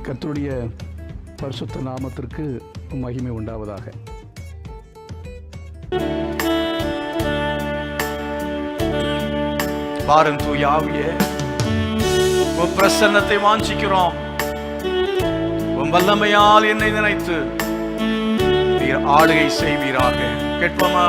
கர்த்தருடைய பரிசுத்த நாமத்திற்கு மகிமை உண்டாவதாக. பாரும் தூய ஆவியே, உம் பிரசன்னத்தை வாஞ்சிக்கிறோம். உம் வல்லமையால் என்னை நினைத்து நீர் ஆளுகை செய்வீராக. கேட்போமா?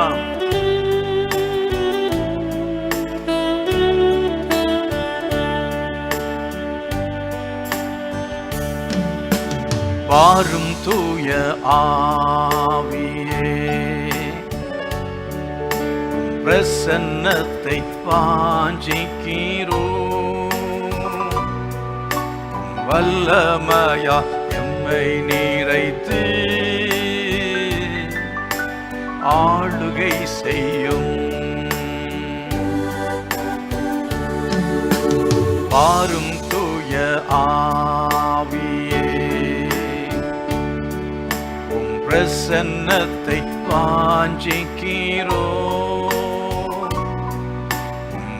பாரும் தூய ஆவியே, பிரசன்னத்தை வாஞ்சிக்கிறோம். வல்லமையா எம்மை நிறைத்து ஆளுகை செய்யும். பாரும் தூய ஆவியே, பிரசன்னத்தை வாஞ்சிக்கிறோம்.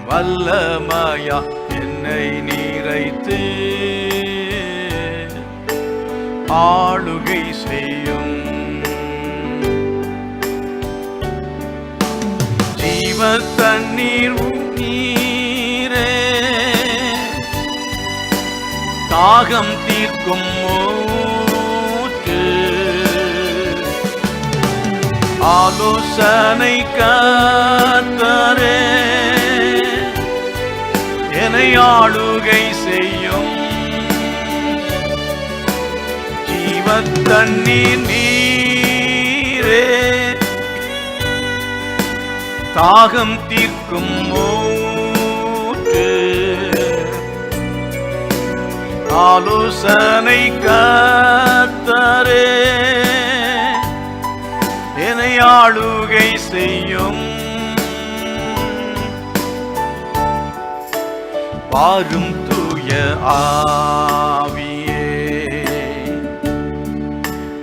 வல்லமையா என்னை நிறைத்து ஆளுகை செய்யும். ஜீவ தண்ணீர் நீரே, தாகம் தீர்க்கும் ஆலோசனை கர்த்தரே, என்னை ஆளுகை செய்யும். ஜீவத் தண்ணீர் நீரே, தாகம் தீர்க்கும் ஊற்று. ஆலோசனை கர்த்தரே, என்னை ஆளுகை செய்யும். பாரும் தூய ஆவியே,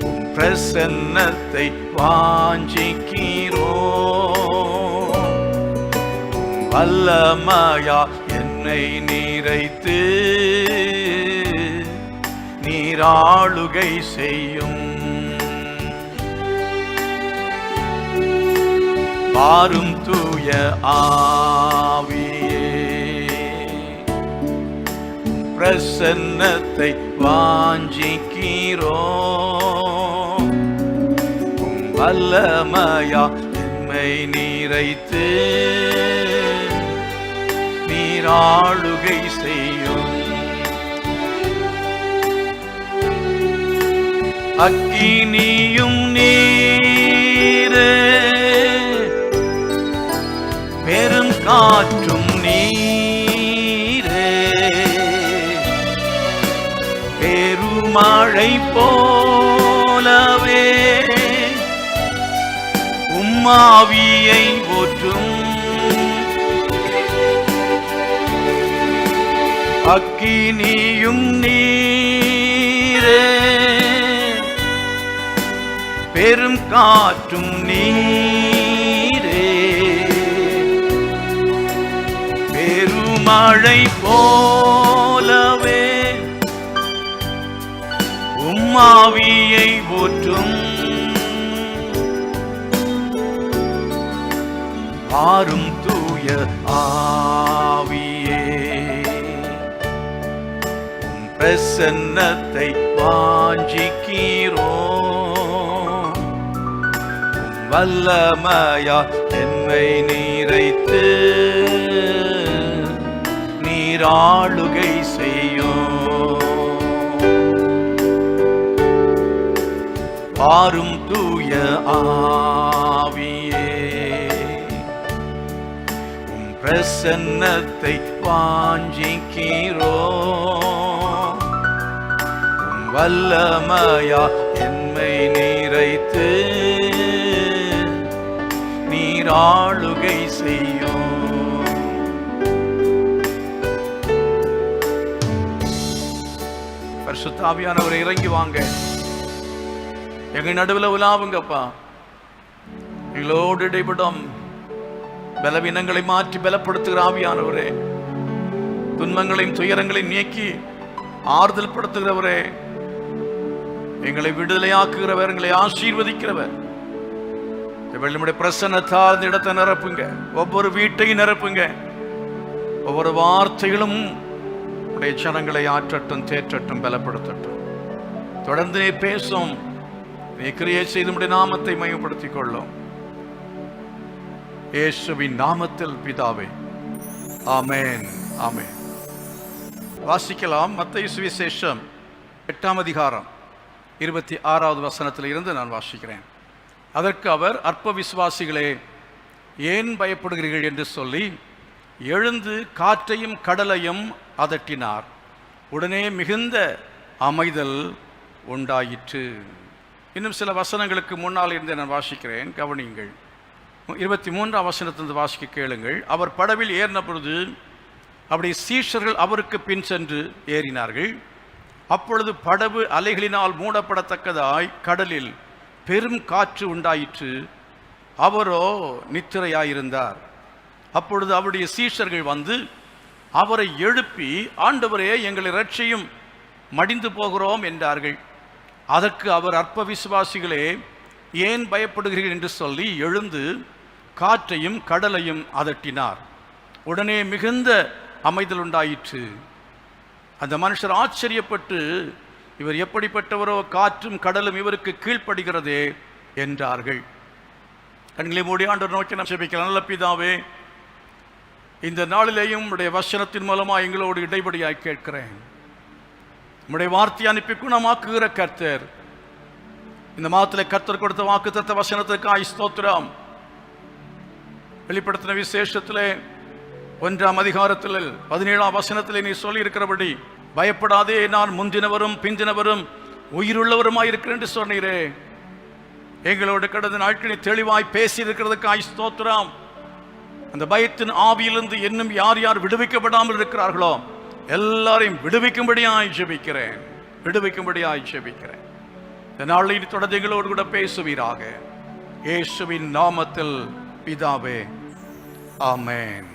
உம் பிரசன்னத்தை வாஞ்சிக்கிறோம். வல்லமையா என்னை நிறைத்து நீர் ஆளுகை செய்யும். பாரும் தூய ஆவியே, பிரசன்னத்தை வாஞ்சிக்கிறோம். வல்லமையா எம்மை நிறைத்து நீர் ஆளுகை செய்யும். அக்கினியும் நீரே, பெரும் காற்றும் நீரே, பெருமழை போலவே உம்மாவியை ஊற்றும். அக்கினியும் நீரே, பெரும் காற்றும் நீரே, பெருமழை போலவே உம்மாவியை ஊற்றும். பாரும் தூய ஆவியே, உம் பிரசன்னத்தை வாஞ்சிக்கிறோம். வல்லமையா என்னை நிறைத்து நீர் ஆளுகை செய்யும். பாரும் தூய ஆவியே, உம் பிரசன்னத்தை வாஞ்சிக்கிறோம். வல்லமையா என்னை நிறைத்து நீர் ஆளுகை செய்யும். பரிசுத்த ஆவியானவரை இறங்கி வாங்க, எங்க நடுவில் உலாவுங்கப்பா. எங்களோடு இடைப்படும் பலவீனங்களை மாற்றி பலப்படுத்துகிற ஆவியானவரே, துன்பங்களையும் துயரங்களையும் நீக்கி ஆறுதல் படுத்துகிறவரே, எங்களை விடுதலையாக்குகிறவர், எங்களை ஆசீர்வதிக்கிறவர். நம்முடைய பிரசன்னத்தால் இந்த இடத்தை நிரப்புங்க, ஒவ்வொரு வீட்டையும் நிரப்புங்க. ஒவ்வொரு வார்த்தைகளும் உடைய ஜனங்களை ஆற்றட்டும், தேற்றட்டும், பலப்படுத்தட்டும். தொடர்ந்து நீ பேசும், நீ கிரியை செய்து உடைய நாமத்தை மையப்படுத்திக் கொள்ளும். இயேசுவின் நாமத்தில் பிதாவே, ஆமென், ஆமென். வாசிக்கலாம். மத்தேயு சுவிசேஷம் 8ஆம் அதிகாரம் 26வது வசனத்தில் இருந்து நான் வாசிக்கிறேன். அதற்கு அவர், அற்ப விசுவாசிகளே, ஏன் பயப்படுகிறீர்கள் என்று சொல்லி எழுந்து காற்றையும் கடலையும் அதட்டினார். உடனே மிகுந்த அமைதல் உண்டாயிற்று. இன்னும் சில வசனங்களுக்கு முன்னால் இருந்து நான் வாசிக்கிறேன், கவனியுங்கள். 23ஆம் வசனத்திலிருந்து வாசிக்க கேளுங்கள். அவர் படவில் ஏறின பொழுது அவருடைய சீஷர்கள் அவருக்கு பின் சென்று ஏறினார்கள். அப்பொழுது படவு அலைகளினால் மூடப்படத்தக்கதாய் கடலில் பெரும் காற்று உண்டாயிற்று. அவரோ நித்திரையாயிருந்தார். அப்பொழுது அவருடைய சீஷர்கள் வந்து அவரை எழுப்பி, ஆண்டவரே, எங்களை இரட்சியும், மடிந்து போகிறோம் என்றார்கள். அதற்கு அவர், அற்ப விசுவாசிகளே, ஏன் பயப்படுகிறீர்கள் என்று சொல்லி எழுந்து காற்றையும் கடலையும் அதட்டினார். உடனே மிகுந்த அமைதல் உண்டாயிற்று. அந்த மனுஷர் ஆச்சரியப்பட்டு, இவர் எப்படிப்பட்டவரோ, காற்றும் கடலும் இவருக்கு கீழ்ப்படுகிறதே என்றார்கள். கண்களை மூடி ஆண்டவர் நோக்கி நாம் ஜெபிக்கலாம். நல்ல பிதாவே, இந்த நாளிலேயும் உடைய வசனத்தின் மூலமாக எங்களோடு இடைபடியாய் கேட்கிறேன். உடைய வார்த்தை அனுப்பி குணமாக்குகிற கர்த்தர், இந்த மாதத்தில் கர்த்தர் கொடுத்த வாக்குத்தத்த வசனத்திற்காய் ஸ்தோத்திரம். வெளிப்படுத்தின விசேஷத்திலே 1ஆம் அதிகாரத்தில் 17ஆம் வசனத்திலே நீ சொல்லி இருக்கிறபடி, பயப்படாதே, நான் முந்தினவரும் பிந்தினவரும் உயிருள்ளவருமாய் இருக்கிறேன் என்று சொன்னீரே. எங்களோடு கடந்த நாட்களில் தெளிவாய் பேசி இருக்கிறதுக்காய் ஸ்தோத்திரம். அந்த பயத்தின் ஆவியிலிருந்து இன்னும் யார் யார் விடுவிக்கப்படாமல் இருக்கிறார்களோ எல்லாரையும் விடுவிக்கும்படியாய் ஜெபிக்கிறேன், விடுவிக்கும்படியாய் ஜெபிக்கிறேன். இந்த நாளில் தொடர்ந்து எங்களோடு கூட பேசுவீராக. இயேசுவின் நாமத்தில் பிதாவே, ஆமென்.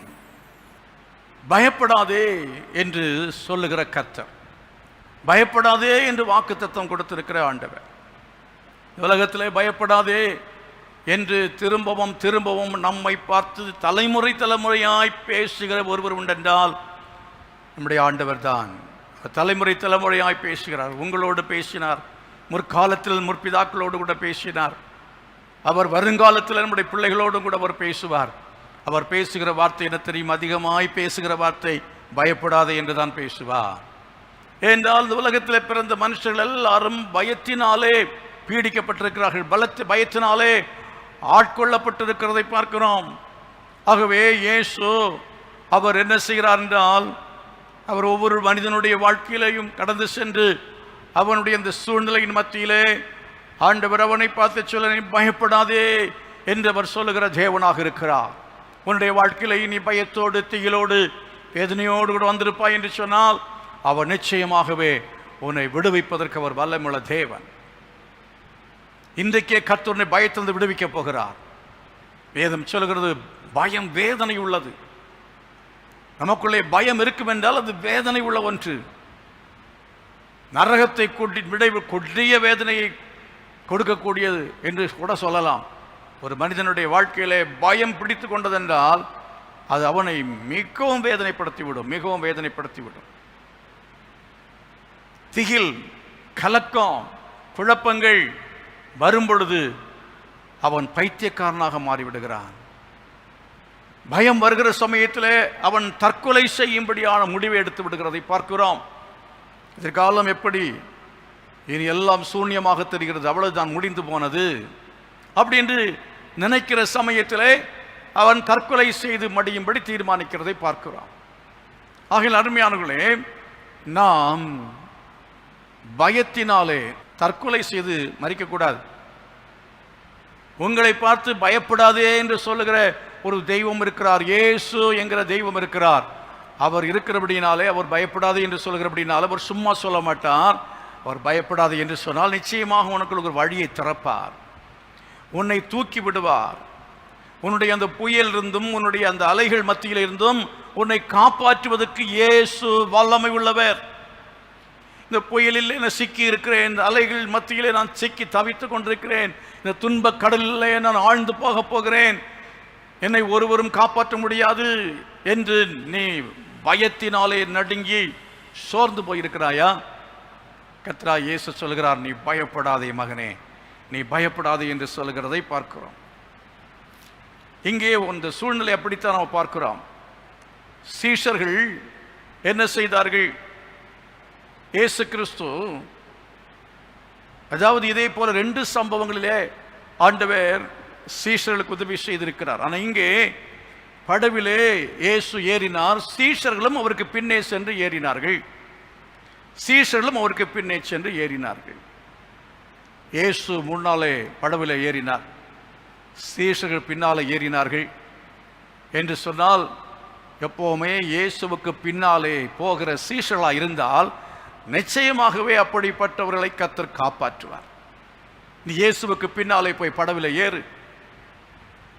பயப்படாதே என்று சொல்லுகிற கர்த்தர், பயப்படாதே என்று வாக்குத்தத்தம் கொடுத்திருக்கிற ஆண்டவர், உலகத்திலே பயப்படாதே என்று திரும்பவும் திரும்பவும் நம்மை பார்த்து தலைமுறை தலைமுறையாய் பேசுகிற ஒருவர் உண்டென்றால் நம்முடைய ஆண்டவர் தான். தலைமுறை தலைமுறையாய் பேசுகிறார். உங்களோடு பேசினார், முற்காலத்தில் முற்பிதாக்களோடு கூட பேசினார். அவர் வருங்காலத்தில் நம்முடைய பிள்ளைகளோடும் கூட அவர் பேசுவார். அவர் பேசுகிற வார்த்தை என்ன தெரியும்? அதிகமாய் பேசுகிற வார்த்தை பயப்படாதே என்று தான் பேசுவார். ஏனென்றால் இந்த உலகத்தில் பிறந்த மனுஷர்கள் எல்லாரும் பயத்தினாலே பீடிக்கப்பட்டிருக்கிறார்கள், பயத்தினாலே ஆட்கொள்ளப்பட்டிருக்கிறதை பார்க்கிறோம். ஆகவே இயேசு அவர் என்ன செய்கிறார் என்றால், அவர் ஒவ்வொரு மனிதனுடைய வாழ்க்கையிலையும் கடந்து சென்று அவனுடைய இந்த சூழ்நிலையின் மத்தியிலே ஆண்டவர் அவனை பார்த்து சொல்ல, நீ பயப்படாதே என்று அவர் சொல்லுகிற தேவனாக இருக்கிறார். உன்னுடைய வாழ்க்கையில நீ பயத்தோடு திகிலோடு வேதனையோடு கூட வந்திருப்பாய் என்று சொன்னால் அவர் நிச்சயமாகவே உன்னை விடுவிப்பதற்கு அவர் வல்லமுள்ள தேவன். இன்றைக்கே கர்த்தர் உன்னை பயத்திலிருந்து விடுவிக்க போகிறார். வேதம் சொல்கிறது, பயம் வேதனை உள்ளது. நமக்குள்ளே பயம் இருக்கும் என்றால் அது வேதனை உள்ள ஒன்று. நரகத்தை கொடிய வேதனையை கொடுக்கக்கூடியது என்று கூட சொல்லலாம். ஒரு மனிதனுடைய வாழ்க்கையிலே பயம் பிடித்து கொண்டதென்றால் அது அவனை மிகவும் வேதனைப்படுத்திவிடும், மிகவும் வேதனைப்படுத்திவிடும். திகில், கலக்கம், குழப்பங்கள் வரும் பொழுது அவன் பைத்தியக்காரனாக மாறிவிடுகிறான். பயம் வருகிற சமயத்திலே அவன் தற்கொலை செய்யும்படியான முடிவை எடுத்து விடுகிறதை பார்க்கிறோம். எதிர்காலம் எப்படி, இனி எல்லாம் சூன்யமாக தெரிகிறது, அவ்வளவுதான், முடிந்து போனது அப்படி என்று நினைக்கிற சமயத்திலே அவன் தற்கொலை செய்து மடியும்படி தீர்மானிக்கிறதை பார்க்கிறோம். ஆகையால் அருமையானவர்களே, நாம் பயத்தினாலே தற்கொலை செய்து மறிக்கக்கூடாது. உங்களை பார்த்து பயப்படாதே என்று சொல்லுகிற ஒரு தெய்வம் இருக்கிறார், இயேசு என்கிற தெய்வம் இருக்கிறார். அவர் இருக்கிறபடினாலே, அவர் பயப்படாதே என்று சொல்லுகிறபடினாலே அவர் சும்மா சொல்ல மாட்டார். அவர் பயப்படாதே என்று சொன்னால் நிச்சயமாக உனக்கு ஒரு வழியை திறப்பார், உன்னை தூக்கி விடுவார். உன்னுடைய அந்த புயல் இருந்தும் உன்னுடைய அந்த அலைகள் மத்தியில் இருந்தும் உன்னை காப்பாற்றுவதற்கு இயேசு வல்லமை உள்ளவர். இந்த புயலில் நான் சிக்கி இருக்கிறேன், இந்த அலைகள் மத்தியிலே நான் சிக்கி தவித்து கொண்டிருக்கிறேன், இந்த துன்ப கடலிலே நான் ஆழ்ந்து போகிறேன், என்னை ஒருவரும் காப்பாற்ற முடியாது என்று நீ பயத்தினாலே நடுங்கி சோர்ந்து போயிருக்கிறாயா? கர்த்தராகிய இயேசு சொல்கிறார், நீ பயப்படாதே மகனே, நீ பயப்படாதே என்று சொல்கிறதை பார்க்கிறோம். இங்கே இந்த சூழ்நிலை அப்படித்தான் நாம் பார்க்கிறோம். சீஷர்கள் என்ன செய்தார்கள்? இயேசு கிறிஸ்து, அதாவது இதே போல 2 சம்பவங்களிலே ஆண்டவர் சீஷர்களுக்கு உதவி செய்திருக்கிறார். ஆனால் இங்கே படவிலே இயேசு ஏறினார், சீஷர்களும் அவருக்கு பின்னே சென்று ஏறினார்கள். சீஷர்களும் அவருக்கு பின்னே சென்று ஏறினார்கள். இயேசு முன்னாலே படவிலே ஏறினார், சீஷர்கள் பின்னாலே ஏறினார்கள் என்று சொன்னால், எப்போவுமே இயேசுவுக்கு பின்னாலே போகிற சீஷர்களாக இருந்தால் நிச்சயமாகவே அப்படிப்பட்டவர்களை கர்த்தர் காப்பாற்றுவார். நீ இயேசுவுக்கு பின்னாலே போய் படவிலே ஏறு.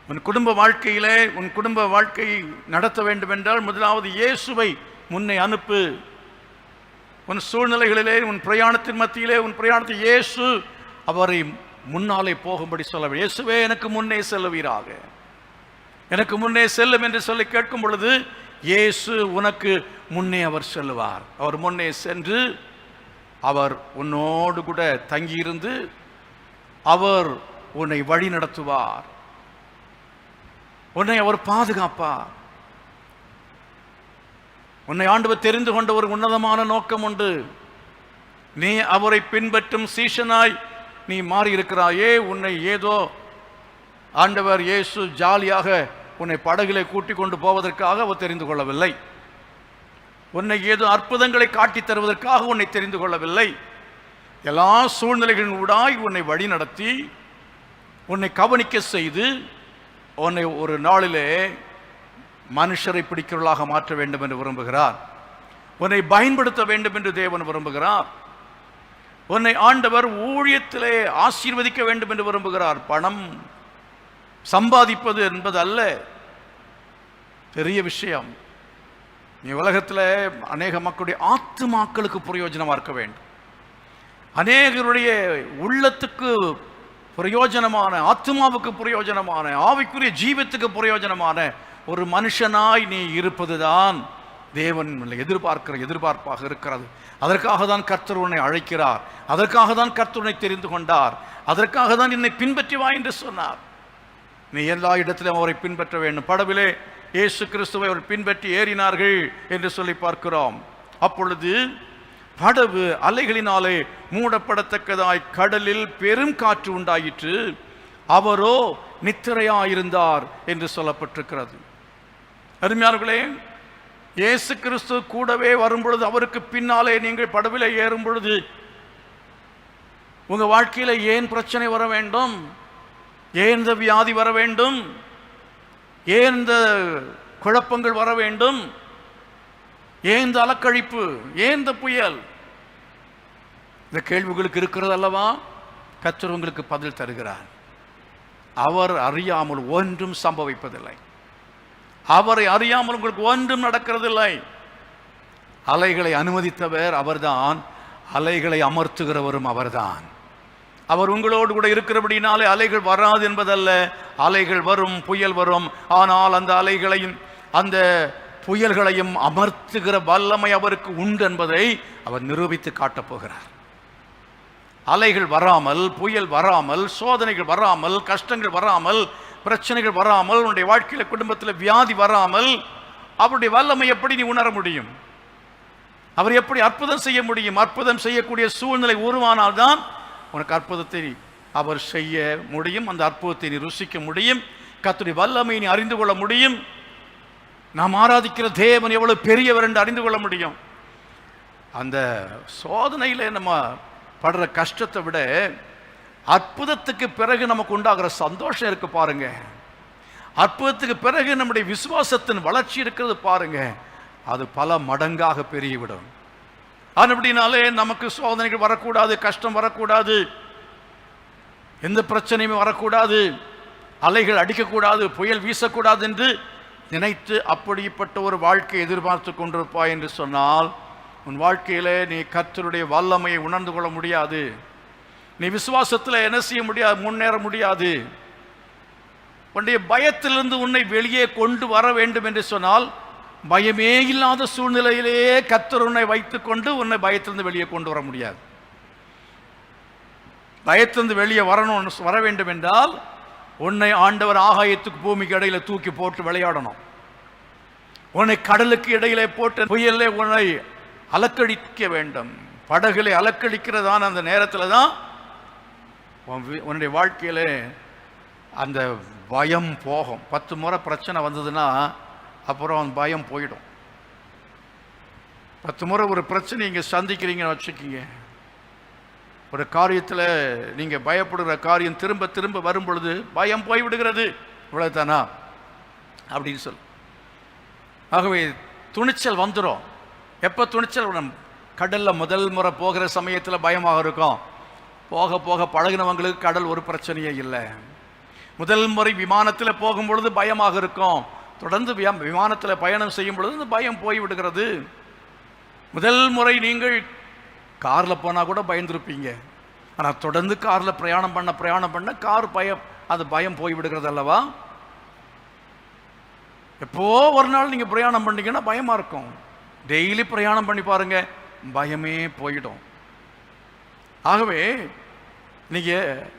உன் குடும்ப வாழ்க்கையிலே உன் குடும்ப வாழ்க்கையை நடத்த வேண்டும் என்றால் முதலாவது இயேசுவை முன்னே அனுப்பு. உன் சூழ்நிலைகளிலே, உன் பிரயாணத்தின் மத்தியிலே, உன் பிரயாணத்தை இயேசு அவரை முன்னாலே போகும்படி சொல்ல, இயேசுவே எனக்கு முன்னே செல்லுவீராக, எனக்கு முன்னே செல்லும் என்று சொல்லி கேட்கும் பொழுது இயேசு உனக்கு முன்னே அவர் செல்லுவார். அவர் முன்னே சென்று அவர் உன்னோடு கூட தங்கியிருந்து அவர் உன்னை வழி நடத்துவார், உன்னை அவர் பாதுகாப்பார். உன்னை ஆண்டவர் தெரிந்து கொண்ட ஒரு உன்னதமான நோக்கம் உண்டு. நீ அவரை பின்பற்றும் சீஷனாய் நீ மாறி இருக்கிறாயே. உன்னை ஏதோ ஆண்டவர் இயேசு ஜாலியாக உன்னை படகிலே கூட்டிக் கொண்டு போவதற்காக அவர் தெரிந்து கொள்ளவில்லை. உன்னை ஏதோ அற்புதங்களை காட்டி தருவதற்காக உன்னை தெரிந்து கொள்ளவில்லை. எல்லா சூழ்நிலைகளின் ஊடாய் உன்னை வழி நடத்தி உன்னை கவனிக்க செய்து உன்னை ஒரு நாளிலே மனுஷரை பிடிக்கிறவர்களாக மாற்ற வேண்டும் என்று விரும்புகிறார். உன்னை பயன்படுத்த வேண்டும் என்று தேவன் விரும்புகிறார். உன்னை ஆண்டவர் ஊழியத்திலே ஆசீர்வதிக்க வேண்டும் என்று விரும்புகிறார். பணம் சம்பாதிப்பது என்பது அல்ல பெரிய விஷயம். நீ உலகத்தில் அநேக மக்களுடைய ஆத்துமாக்களுக்கு பிரயோஜனமாக இருக்க வேண்டும். அநேகருடைய உள்ளத்துக்கு பிரயோஜனமான, ஆத்மாவுக்கு பிரயோஜனமான, ஆவிக்குரிய ஜீவத்துக்கு பிரயோஜனமான ஒரு மனுஷனாய் நீ இருப்பதுதான் தேவன் எதிர்பார்க்கிற எதிர்பார்ப்பாக இருக்கிறது. அதற்காக தான் கர்த்தர் உன்னை அழைக்கிறார், அதற்காக தான் கர்த்தர் உன்னை தெரிந்து கொண்டார், அதற்காக தான் என்னை பின்பற்றி வா என்று சொன்னார். நீ எல்லா இடத்திலும் அவரை பின்பற்ற வேண்டும். படவிலே இயேசு கிறிஸ்துவை அவர் பின்பற்றி ஏறினார்கள் என்று சொல்லி பார்க்கிறோம். அப்பொழுது படவு அலைகளினாலே மூடப்படத்தக்கதாய் கடலில் பெரும் காற்று உண்டாயிற்று, அவரோ நித்திரையாயிருந்தார் என்று சொல்லப்பட்டிருக்கிறது. அருமையானவர்களே, இயேசு கிறிஸ்து கூடவே வரும்பொழுது, அவருக்கு பின்னாலே நீங்கள் படவிலே ஏறும் பொழுது உங்க வாழ்க்கையில ஏன் பிரச்சனை வர வேண்டும்? ஏன் இந்த வியாதி வர வேண்டும்? ஏன் இந்த குழப்பங்கள் வர வேண்டும்? ஏன் இந்த அலக்கழிப்பு? ஏன் இந்த புயல்? இந்த கேள்விகளுக்கு இருக்கிறது அல்லவா? கர்த்தர் உங்களுக்கு பதில் தருகிறார். அவர் அறியாமல் ஒன்றும் சம்பவிப்பதில்லை. அவரை அறியாமல் உங்களுக்கு ஒன்றும் நடக்கிறதில்லை. அலைகளை அனுமதித்தவர் அவர்தான், அலைகளை அமர்த்துகிறவரும் அவர்தான். அவர் உங்களோடு கூட இருக்கிறபடினாலே அலைகள் வராது என்பதல்ல. அலைகள் வரும், புயல் வரும். ஆனால் அந்த அலைகளையும் அந்த புயல்களையும் அமர்த்துகிற வல்லமை அவருக்கு உண்டு என்பதை அவர் நிரூபித்து காட்டப் போகிறார். அலைகள் வராமல், புயல் வராமல், சோதனைகள் வராமல், கஷ்டங்கள் வராமல், பிரச்சனைகள் வராமல், உன்னுடைய வாழ்க்கையில் குடும்பத்தில் வியாதி வராமல் அவருடைய வல்லமை எப்படி நீ உணர முடியும்? அவர் எப்படி அற்புதம் செய்ய முடியும்? அற்புதம் செய்யக்கூடிய சூழ்நிலை உருவானால்தான் உனக்கு அற்புதத்தை அவர் செய்ய முடியும். அந்த அற்புதத்தை நீ ருசிக்க முடியும். கர்த்தருடைய வல்லமையை நீ அறிந்து கொள்ள முடியும். நாம் ஆராதிக்கிற தேவன் எவ்வளவு பெரியவர் என்று அறிந்து கொள்ள முடியும். அந்த சோதனையில நம்ம படுற கஷ்டத்தை விட அற்புதத்துக்கு பிறகு நமக்கு உண்டாகிற சந்தோஷம் இருக்கு பாருங்க. அற்புதத்துக்கு பிறகு நம்முடைய விசுவாசத்தின் வளர்ச்சி இருக்கிறது பாருங்க, அது பல மடங்காக பெருகிவிடும். அப்படினாலே நமக்கு சோதனைகள் வரக்கூடாது, கஷ்டம் வரக்கூடாது, எந்த பிரச்சனையுமே வரக்கூடாது, அலைகள் அடிக்கக்கூடாது, புயல் வீசக்கூடாது என்று நினைத்து அப்படிப்பட்ட ஒரு வாழ்க்கை எதிர்பார்த்து கொண்டிருப்பாய் என்று சொன்னால் உன் வாழ்க்கையிலே நீ கர்த்தருடைய வல்லமையை உணர்ந்து கொள்ள முடியாது. நீ விசுவாசத்தில் என்ன செய்ய முடியாது, முன்னேற முடியாது. உன்னுடைய பயத்திலிருந்து உன்னை வெளியே கொண்டு வர வேண்டும் என்று சொன்னால், பயமே இல்லாத சூழ்நிலையிலேயே கர்த்தர் உன்னை வைத்துக்கொண்டு உன்னை பயத்திலிருந்து வெளியே கொண்டு வர முடியாது. பயத்திலிருந்து வெளியே வர வேண்டும் என்றால் உன்னை ஆண்டவர் ஆகாயத்துக்கு பூமிக்கு இடையில தூக்கி போட்டு விளையாடணும். உன்னை கடலுக்கு இடையிலே போட்டு புயலே உன்னை அலக்கழிக்க வேண்டும். படகுகளை அலக்கழிக்கிறதான அந்த நேரத்தில் தான் உன்னுடைய வாழ்க்கையில அந்த பயம் போகும். 10 முறை பிரச்சனை வந்ததுன்னா அப்புறம் அந்த பயம் போயிடும். 10 முறை ஒரு பிரச்சனை இங்கே சந்திக்கிறீங்கன்னு வச்சுக்கிங்க, ஒரு காரியத்தில் நீங்கள் பயப்படுகிற காரியம் திரும்ப திரும்ப வரும் பொழுது பயம் போய்விடுகிறது. இவ்வளவுதானா அப்படின்னு சொல்லு. ஆகவே துணிச்சல் வந்துடும். எப்போ துணிச்சல்? கடலில் முதல் முறை போகிற சமயத்தில் பயமாக இருக்கும். போக போக பழகினவங்களுக்கு கடல் ஒரு பிரச்சனையே இல்லை. முதல் முறை விமானத்தில் போகும் பொழுது பயமாக இருக்கும். தொடர்ந்து விமானத்தில் பயணம் செய்யும் பொழுது இந்த பயம் போய்விடுகிறது. முதல் முறை நீங்கள் காரில் போனால் கூட பயந்துருப்பீங்க. ஆனால் தொடர்ந்து காரில் பிரயாணம் பண்ண கார் அது பயம் போய்விடுகிறது அல்லவா? எப்போ ஒரு நாள் நீங்கள் பிரயாணம் பண்ணீங்கன்னா பயமாக இருக்கும். டெய்லி பிரயாணம் பண்ணி பாருங்க, பயமே போயிடும். ஆகவே நீங்கள்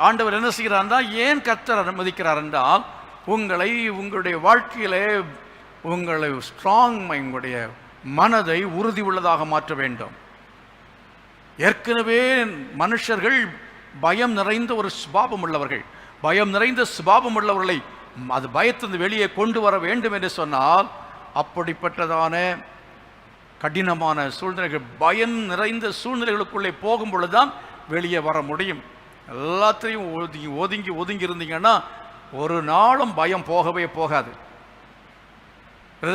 ஆண்டவர் என்ன செய்கிறார்னா, ஏன் கர்த்தர் அனுமதிக்கிறார் என்றால், உங்களுடைய வாழ்க்கையிலே உங்களை உங்களுடைய மனதை உறுதி உள்ளதாக மாற்ற வேண்டும். ஏற்கனவே மனுஷர்கள் பயம் நிறைந்த ஒரு சுபாவம் உள்ளவர்கள். பயம் நிறைந்த சுபாவம் உள்ளவர்களை அது பயத்திலிருந்து வெளியே கொண்டு வர வேண்டும் என்று சொன்னால், அப்படிப்பட்டதான கடினமான சூழ்நிலைகள், பயம் நிறைந்த சூழ்நிலைகளுக்குள்ளே போகும் பொழுதுதான் வெளியே வர முடியும். எல்லாத்தையும் ஒதுங்கி இருந்தீங்கன்னா ஒரு நாளும் பயம் போகவே போகாது.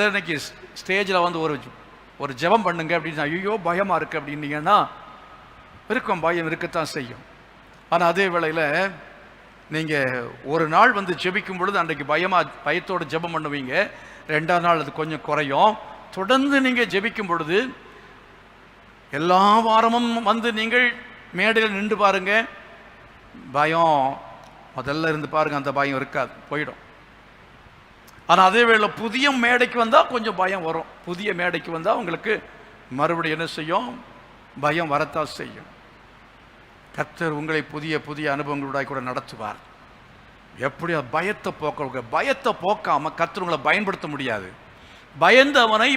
இன்னைக்கு ஸ்டேஜில் வந்து ஒரு ஜெபம் பண்ணுங்க அப்படின்னு, ஐயோ பயமா இருக்கு அப்படின்னீங்கன்னா இருக்கும், பயம் இருக்கத்தான் செய்யும். ஆனால் அதே வேளையில் நீங்கள் ஒரு நாள் வந்து ஜெபிக்கும் பொழுது அன்றைக்கு பயத்தோடு ஜெபம் பண்ணுவீங்க. 2ஆம் நாள் அது கொஞ்சம் குறையும். தொடர்ந்து நீங்கள் ஜெபிக்கும் பொழுது எல்லா வாரமும் வந்து நீங்கள் மேடையில் நின்று பாருங்க, பயம் முதல்ல இருந்து பாருங்க, அந்த பயம் இருக்காது, போயிடும். ஆனால் அதே வேளை புதிய மேடைக்கு வந்தால் கொஞ்சம் பயம் வரும். புதிய மேடைக்கு வந்தால் உங்களுக்கு மறுபடியும் என்ன செய்யும்? பயம் வரத்தான் செய்யும். கர்த்தர் உங்களை புதிய புதிய அனுபவங்களோட கூட நடத்துவார். எப்படி பயத்தை போக்காம கர்த்தர் உங்களை பயன்படுத்த முடியாது. பயந்தவனை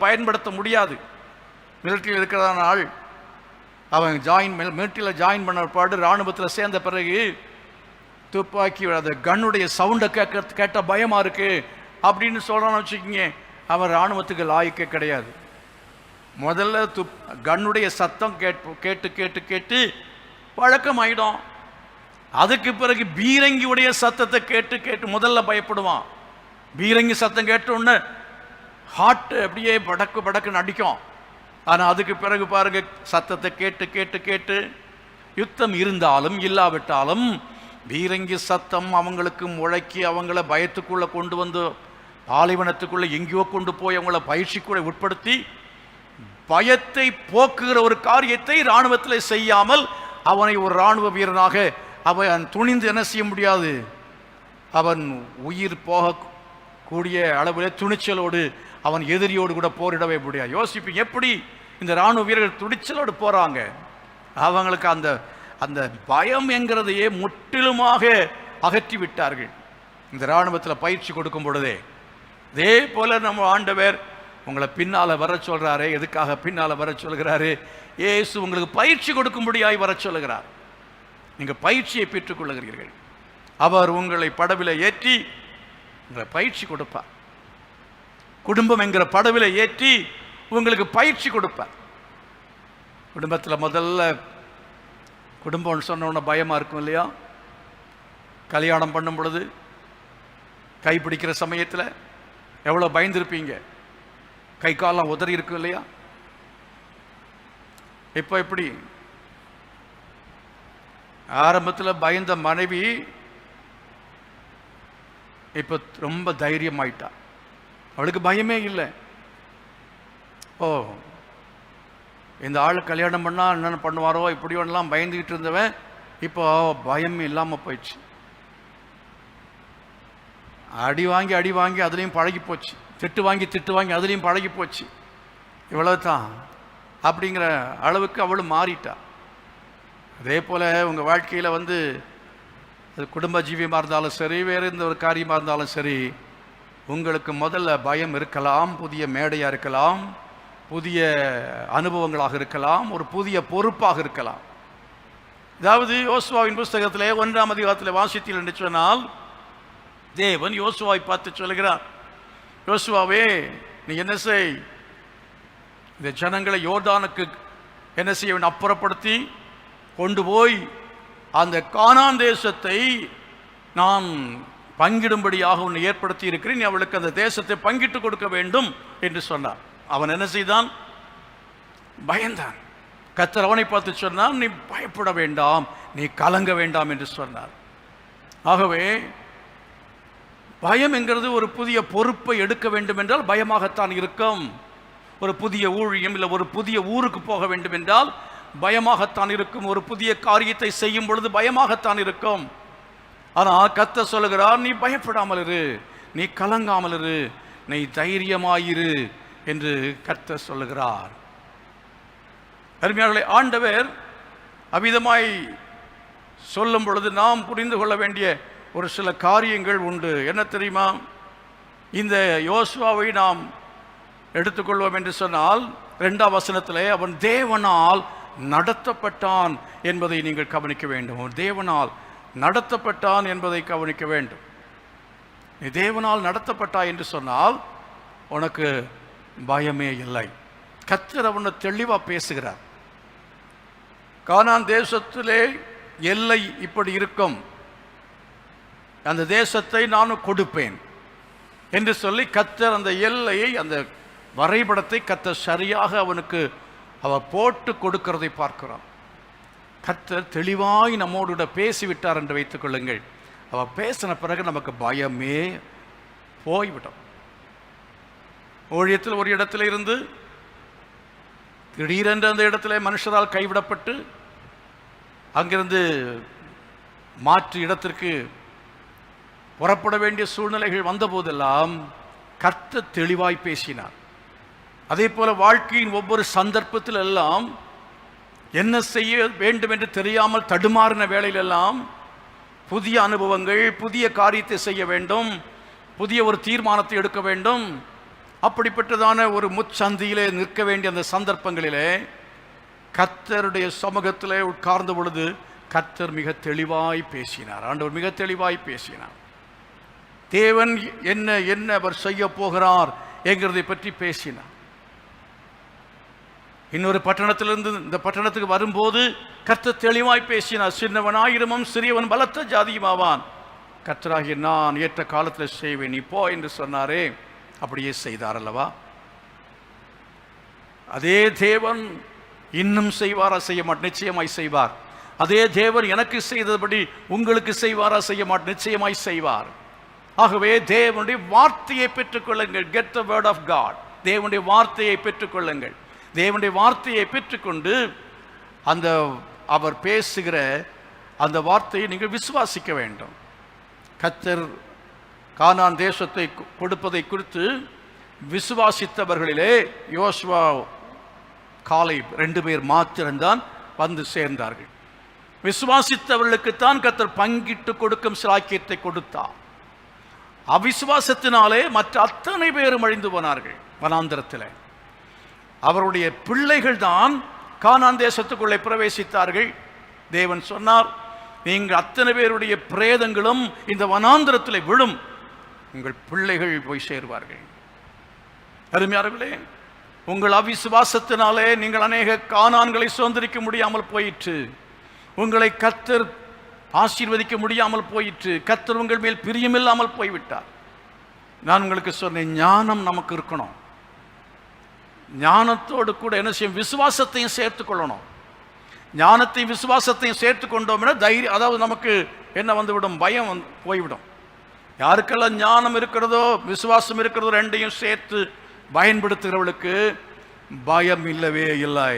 பயன்படுத்த முடியாது. மிலிட்டரியில் இருக்கிறதான ஆள் அவன் மிலிட்டரியில் ஜாயின் பண்ண பாடு இராணுவத்தில் சேர்ந்த பிறகு துப்பாக்கி அந்த கன்னுடைய சவுண்டை கேட்ட பயமா இருக்கு அப்படின்னு சொல்றான்னு வச்சுக்கிங்க, அவன் இராணுவத்துக்கு லாய்க்கே கிடையாது. முதல்ல கன்னுடைய சத்தம் கேட்டு கேட்டு கேட்டு பழக்கமாயிடும். அதுக்கு பிறகு பீரங்கியுடைய சத்தத்தை கேட்டு கேட்டு முதல்ல பயப்படுவான். பீரங்கி சத்தம் கேட்டோன்னு ஹார்ட் அப்படியே படக்கு படக்குன்னு அடிக்கும். ஆனால் அதுக்கு பிறகு பாருங்க, சத்தத்தை கேட்டு கேட்டு கேட்டு யுத்தம் இருந்தாலும் இல்லாவிட்டாலும் பீரங்கி சத்தம் அவங்களுக்கு முழக்கி அவங்கள பயத்துக்குள்ளே கொண்டு வந்து பாலைவனத்துக்குள்ளே எங்கேயோ கொண்டு போய் அவங்கள பயிற்சிக்குள்ளே உட்படுத்தி பயத்தை போக்குகிற ஒரு காரியத்தை இராணுவத்தில் செய்யாமல் அவனை ஒரு இராணுவ வீரனாக அவன் துணிந்து என்ன செய்ய முடியாது. அவன் உயிர் போகக்கூடிய அளவில் துணிச்சலோடு அவன் எதிரியோடு கூட போரிடவே முடியாது. யோசிப்பீங்க, எப்படி இந்த இராணுவ வீரர்கள் துணிச்சலோடு போறாங்க? அவங்களுக்கு அந்த அந்த பயம் என்கிறதையே முற்றிலுமாக அகற்றி விட்டார்கள் இந்த இராணுவத்தில் பயிற்சி கொடுக்கும் பொழுதே. இதே போல நம்ம ஆண்டவர் உங்களை பின்னால வர சொல்றாரு. எதுக்காக பின்னால வர சொல்கிறாரு? இயேசு உங்களுக்கு பயிற்சி கொடுக்கும்படியாய் வர சொல்லுகிறார். நீங்க பயிற்சியை பெற்றுக் கொள்ளுகிறீர்கள். அவர் உங்களை படவில ஏற்றி உங்களை பயிற்சி கொடுப்பார். குடும்பம் என்கிற படவில ஏற்றி உங்களுக்கு பயிற்சி கொடுப்பார். குடும்பத்தில் முதல்ல குடும்பம்னு சொன்ன உடனே பயமா இருக்கும் இல்லையா? கல்யாணம் பண்ணும் பொழுது கைப்பிடிக்கிற சமயத்தில் எவ்வளோ பயந்துருப்பீங்க, கை காலம் உதறி இருக்கும் இல்லையா? இப்போ எப்படி? ஆரம்பத்தில் பயந்த மனைவி இப்போ ரொம்ப தைரியமாயிட்டா. அவளுக்கு பயமே இல்லை. ஓ, இந்த ஆள் கல்யாணம் பண்ணால் என்னென்ன பண்ணுவாரோ இப்படியோன்னெலாம் பயந்துக்கிட்டு இருந்தவன் இப்போ பயம் இல்லாமல் போயிடுச்சு. அடி வாங்கி அதுலேயும் பழகி போச்சு, திட்டு வாங்கி அதுலேயும் பழகி போச்சு. இவ்வளவு தான் அப்படிங்கிற அளவுக்கு அவளும் மாறிட்டா. அதே போல் உங்கள் வாழ்க்கையில் அது குடும்ப ஜீவியமாக இருந்தாலும் சரி, வேறு எந்த ஒரு காரியமாக இருந்தாலும் சரி, உங்களுக்கு முதல்ல பயம் இருக்கலாம், புதிய மேடையாக இருக்கலாம், புதிய அனுபவங்களாக இருக்கலாம், ஒரு புதிய பொறுப்பாக இருக்கலாம். அதாவது யோசுவாவின் புஸ்தகத்திலே 1ஆம் அதிகாரத்தில் வாசித்தீர்கள் என்று சொன்னால், தேவன் யோசுவாவை பார்த்து சொல்கிறார், யோசுவாவே நீ என்ன செய், இந்த ஜனங்களை யோர்தானுக்கு என்ன செய்ய வேண்டும், அப்புறப்படுத்தி கொண்டு போய் அந்த கானான் தேசத்தை நான் பங்கிடும்படியாக உன்னை ஏற்படுத்தி இருக்கிறேன், நீ அவளுக்கு அந்த தேசத்தை பங்கிட்டு கொடுக்க வேண்டும் என்று சொன்னார். அவன் என்ன செய்தான்? பயந்தான். கர்த்தர் அவனை பார்த்து சொன்னார், நீ பயப்பட வேண்டாம், நீ கலங்க வேண்டாம் என்று சொன்னார். ஆகவே பயம் என்கிறது ஒரு புதிய பொறுப்பை எடுக்க வேண்டும் என்றால் பயமாகத்தான் இருக்கும். ஒரு புதிய ஊழியம் இல்லை ஒரு புதிய ஊருக்கு போக வேண்டும் என்றால் பயமாகத்தான் இருக்கும். ஒரு புதிய காரியத்தை செய்யும் பொழுது பயமாகத்தான் இருக்கும். ஆனால் கர்த்தர் சொல்லுகிறார், நீ பயப்படாமல் இரு, நீ கலங்காமல் இரு, நீ தைரியமாயிரு என்று கர்த்தர் சொல்லுகிறார். அருமையானவர்களே, ஆண்டவர் அவ்விதமாய் சொல்லும் பொழுது நாம் புரிந்து கொள்ள வேண்டிய ஒரு சில காரியங்கள் உண்டு. என்ன தெரியுமா? இந்த யோசுவாவை நாம் எடுத்துக்கொள்வோம் என்று சொன்னால் 2ஆம் வசனத்திலே அவன் தேவனால் நடத்தப்பட்டான் என்பதை நீங்கள் கவனிக்க வேண்டும். அவன் தேவனால் நடத்தப்பட்டான் என்பதை கவனிக்க வேண்டும். நீ தேவனால் நடத்தப்பட்டாய் என்று சொன்னால் உனக்கு பயமே இல்லை. கர்த்தர் அவனை தெளிவாக பேசுகிறார். கானான் தேசத்திலே எல்லை இப்படி இருக்கும், அந்த தேசத்தை நானும் கொடுப்பேன் என்று சொல்லி கர்த்தர் அந்த எல்லையை, அந்த வரைபடத்தை கர்த்தர் சரியாக அவனுக்கு அவர் போட்டு கொடுக்கிறதை பார்க்கிறோம். கர்த்தர் தெளிவாய் நம்மோடு பேசிவிட்டார் என்று வைத்துக் கொள்ளுங்கள். அவர் பேசின பிறகு நமக்கு பயமே போய்விடும். ஊழியத்தில் ஒரு இடத்துல இருந்து திடீரென்று அந்த இடத்துல மனுஷரால் கைவிடப்பட்டு அங்கிருந்து மாற்று இடத்திற்கு புறப்பட வேண்டிய சூழ்நிலைகள் வந்த போதெல்லாம் கர்த்தர் தெளிவாய் பேசினார். அதே போல வாழ்க்கையின் ஒவ்வொரு சந்தர்ப்பத்தில் எல்லாம் என்ன செய்ய வேண்டும் என்று தெரியாமல் தடுமாறின வேளையிலெல்லாம் புதிய அனுபவங்கள், புதிய காரியத்தை செய்ய வேண்டும், புதிய ஒரு தீர்மானத்தை எடுக்க வேண்டும். அப்படிப்பட்டதான ஒரு முச்சந்தியிலே நிற்க வேண்டிய அந்த சந்தர்ப்பங்களிலே கர்த்தருடைய சமூகத்திலே உட்கார்ந்த பொழுது கர்த்தர் மிக தெளிவாய் பேசினார். ஆண்டவர் மிக தெளிவாய் பேசினார். தேவன் என்ன அவர் செய்ய போகிறார் என்கிறதை பற்றி பேசினார். இன்னொரு பட்டணத்திலிருந்து இந்த பட்டணத்துக்கு வரும்போது கர்த்தர் தெளிவாய் பேசினார். சின்னவன் ஆயிரமும் சிறியவன் பலத்த ஜாதியுமாவான், கர்த்தராகிய நான் ஏற்ற காலத்தில் செய்வேன், நீ போ என்று சொன்னாரே, அப்படியே செய்தார் அல்லவா? அதே தேவன் இன்னும் செய்வாரா? செய்ய மாட்டார், நிச்சயமாய் செய்வார். அதே தேவன் எனக்கு செய்தபடி உங்களுக்கு செய்வாரா? செய்ய மாட்டார், நிச்சயமாய் செய்வார். ஆகவே தேவனுடைய வார்த்தையை பெற்றுக்கொள்ளுங்கள். Get the word of God. தேவனுடைய வார்த்தையை பெற்றுக்கொள்ளுங்கள். தேவனுடைய வார்த்தையை பெற்றுக்கொண்டு அந்த அவர் பேசுகிற அந்த வார்த்தையை நீங்கள் விசுவாசிக்க வேண்டும். கர்த்தர் கானான் தேசத்தை கொடுப்பதை குறித்து விசுவாசித்தவர்களிலே யோசுவா, காலேப் 2 பேர் மாத்திரம்தான் வந்து சேர்ந்தார்கள். விசுவாசித்தவர்களுக்குத்தான் கர்த்தர் பங்கிட்டு கொடுக்கும் சிலாக்கியத்தை கொடுத்தார். அவிசுவாசத்தினாலே மற்ற அத்தனை பேரும் அழிந்து போனார்கள் வனாந்தரத்தில். அவருடைய பிள்ளைகள் தான் கானான் தேசத்துக்குள்ளே பிரவேசித்தார்கள். தேவன் சொன்னார், நீங்கள் அத்தனை பேருடைய பிரேதங்களும் இந்த வனாந்தரத்தில் விழும், உங்கள் பிள்ளைகள் போய் சேருவார்கள். அருமையானவர்களே, உங்கள் அவிசுவாசத்தினாலே நீங்கள் அநேக கானான்களை சுதந்திரிக்க முடியாமல் போயிற்று. உங்களை கர்த்தர் ஆசீர்வதிக்க முடியாமல் போயிற்று. கர்த்தர் உங்கள் மேல் பிரியமில்லாமல் போய்விட்டார். நான் உங்களுக்கு சொன்னேன், ஞானம் நமக்கு இருக்கணும். ஞானத்தோடு கூட என்ன செய்யும்? விசுவாசத்தையும் சேர்த்துக்கொள்ளணும். ஞானத்தையும் விசுவாசத்தையும் சேர்த்து கொண்டோம்னா தைரியம், அதாவது நமக்கு என்ன வந்துவிடும்? பயம் போய்விடும். யாருக்கெல்லாம் ஞானம் இருக்கிறதோ விசுவாசம் இருக்கிறதோ ரெண்டையும் சேர்த்து பயன்படுத்துகிறவளுக்கு பயம் இல்லவே இல்லை.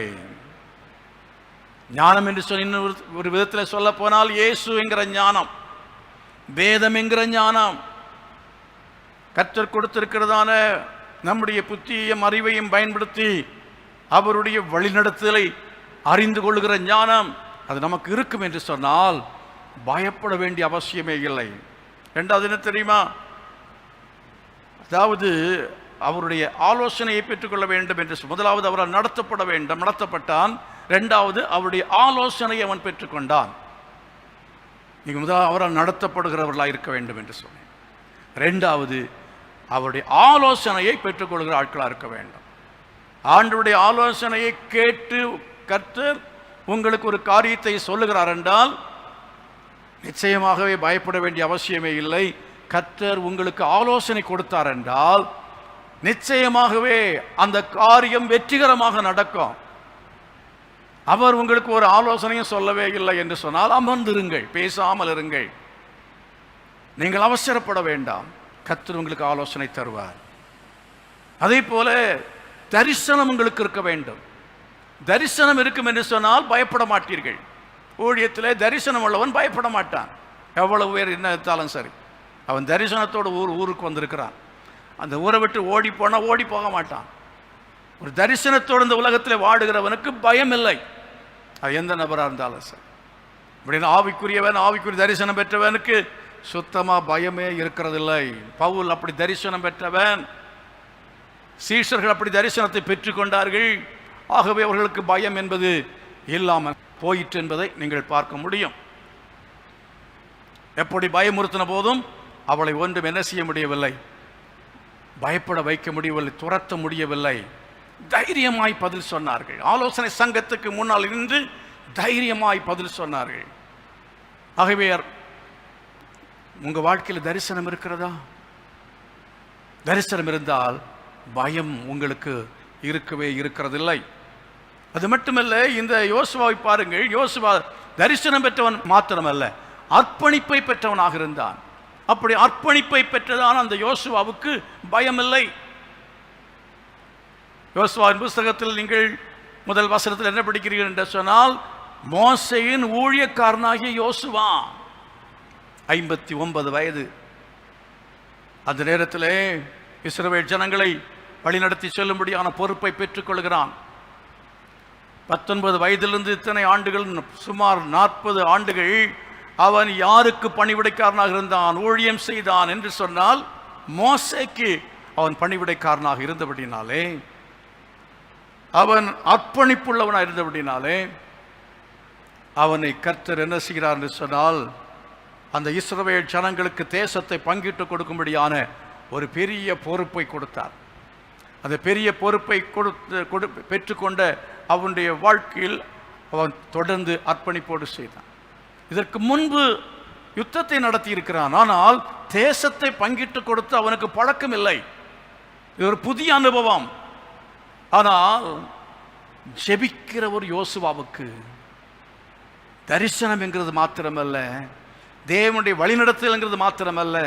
ஞானம் என்று சொல்லி இன்னொரு ஒரு விதத்தில் சொல்ல போனால் இயேசு என்கிற ஞானம், வேதம் என்கிற ஞானம், கர்த்தர் கொடுத்திருக்கிறதான நம்முடைய புத்தியையும் அறிவையும் பயன்படுத்தி அவருடைய வழிநடத்தலை அறிந்து கொள்ளுகிற ஞானம் அது நமக்கு இருக்கும் என்று சொன்னால் பயப்பட வேண்டிய அவசியமே இல்லை. ரெண்டாவது என்ன தெரியுமா? அதாவது அவருடைய ஆலோசனையை பெற்றுக்கொள்ள வேண்டும் என்று முதலாவது அவரால் நடத்தப்பட்டான். ரெண்டாவது அவருடைய ஆலோசனையை அவன் பெற்றுக்கொண்டான். நீங்கள் முதலாவது அவரால் நடத்தப்படுகிறவர்களாக இருக்க வேண்டும் என்று சொன்னேன். ரெண்டாவது அவருடைய ஆலோசனையை பெற்றுக்கொள்கிற ஆட்களாக இருக்க வேண்டும். ஆண்டவருடைய ஆலோசனையை கேட்டு கர்த்தர் உங்களுக்கு ஒரு காரியத்தை சொல்லுகிறார் என்றால் நிச்சயமாகவே பயப்பட வேண்டிய அவசியமே இல்லை. கர்த்தர் உங்களுக்கு ஆலோசனை கொடுத்தார் என்றால் நிச்சயமாகவே அந்த காரியம் வெற்றிகரமாக நடக்கும். அவர் உங்களுக்கு ஒரு ஆலோசனையும் சொல்லவே இல்லை என்று சொன்னால் அமர்ந்திருங்கள், பேசாமல் இருங்கள். நீங்கள் அவசரப்பட வேண்டாம். கர்த்தர் உங்களுக்கு ஆலோசனை தருவார். அதே போல தரிசனம் உங்களுக்கு இருக்க வேண்டும். தரிசனம் இருக்கும் என்று சொன்னால் பயப்பட மாட்டீர்கள். ஊழியத்திலே தரிசனம் உள்ளவன் பயப்பட மாட்டான். எவ்வளவு பேர் என்ன இருந்தாலும் சரி, அவன் தரிசனத்தோடு ஊருக்கு வந்திருக்கிறான். அந்த ஊரை விட்டு ஓடி போனால் ஓடி போக மாட்டான். ஒரு தரிசனத்தோடு இந்த உலகத்தில் வாடுகிறவனுக்கு பயம் இல்லை. அது எந்த நபராக இருந்தாலும் சரி. இப்படின்னு ஆவிக்குரிய தரிசனம் பெற்றவனுக்கு சுத்தமாக பயமே இருக்கிறதில்லை. பவுல் அப்படி தரிசனம் பெற்றவன், சீஷர்கள் அப்படி தரிசனத்தை பெற்றுக்கொண்டார்கள். ஆகவே அவர்களுக்கு பயம் என்பது இல்லாமல் போயிற்று என்பதை நீங்கள் பார்க்க முடியும். எப்படி பயமுறுத்தின போதும் அவளை ஒன்றும் என்ன செய்ய முடியவில்லை, பயப்பட வைக்க முடியவில்லை, துரத்த முடியவில்லை. தைரியமாய் பதில் சொன்னார்கள். ஆலோசனை சங்கத்துக்கு முன்னால் இருந்து தைரியமாய் பதில் சொன்னார்கள். ஆகவே உங்கள் வாழ்க்கையில் தரிசனம் இருக்கிறதா? தரிசனம் இருந்தால் பயம் உங்களுக்கு இருக்கவே இருக்கிறதில்லை. அது மட்டுமல்ல, இந்த யோசுவாவை பாருங்கள். யோசுவா தரிசனம் பெற்றவன் மாத்திரமல்ல, அர்ப்பணிப்பை பெற்றவனாக இருந்தான். அப்படி அர்ப்பணிப்பை பெற்றதான அந்த யோசுவாவுக்கு பயமில்லை. யோசுவாவின் புஸ்தகத்தில் நீங்கள் முதல் வசனத்தில் என்ன படிக்கிறீர்கள் என்று சொன்னால், மோசேயின் ஊழியக்காரனாகிய யோசுவா 59 வயது. அந்த நேரத்திலே இஸ்ரவேல் ஜனங்களை வழிநடத்தி செல்லும்படியான பொறுப்பை பெற்றுக்கொள்கிறான். 19 வயதிலிருந்து இத்தனை ஆண்டுகள், சுமார் 40 ஆண்டுகள் அவன் யாருக்கு பணிவிடைக்காரனாக இருந்தான், ஊழியம் செய்தான் என்று சொன்னால் மோசேக்கு அவன் பணிவிடைக்காரனாக இருந்தபடினாலே, அவன் அர்ப்பணிப்புள்ளவனாக இருந்தபடினாலே அவனை கர்த்தர் என்ன செய்கிறார் என்று சொன்னால், அந்த இஸ்ரவேல் ஜனங்களுக்கு தேசத்தை பங்கிட்டு கொடுக்கும்படியான ஒரு பெரிய பொறுப்பை கொடுத்தார். அந்த பெரிய பொறுப்பை பெற்றுக்கொண்ட அவனுடைய வாழ்க்கையில் அவன் தொடர்ந்து அர்ப்பணிப்போடு செய்தான். இதற்கு முன்பு யுத்தத்தை நடத்தி இருக்கிறான். ஆனால் தேசத்தை பங்கிட்டு கொடுத்து அவனுக்கு பழக்கம் இல்லை. இது ஒரு புதிய அனுபவம். ஆனால் ஜெபிக்கிற ஒரு யோசுவாவுக்கு தரிசனம் என்கிறது மாத்திரமல்ல, தேவனுடைய வழிநடத்தல்ங்கிறது மாத்திரமல்ல,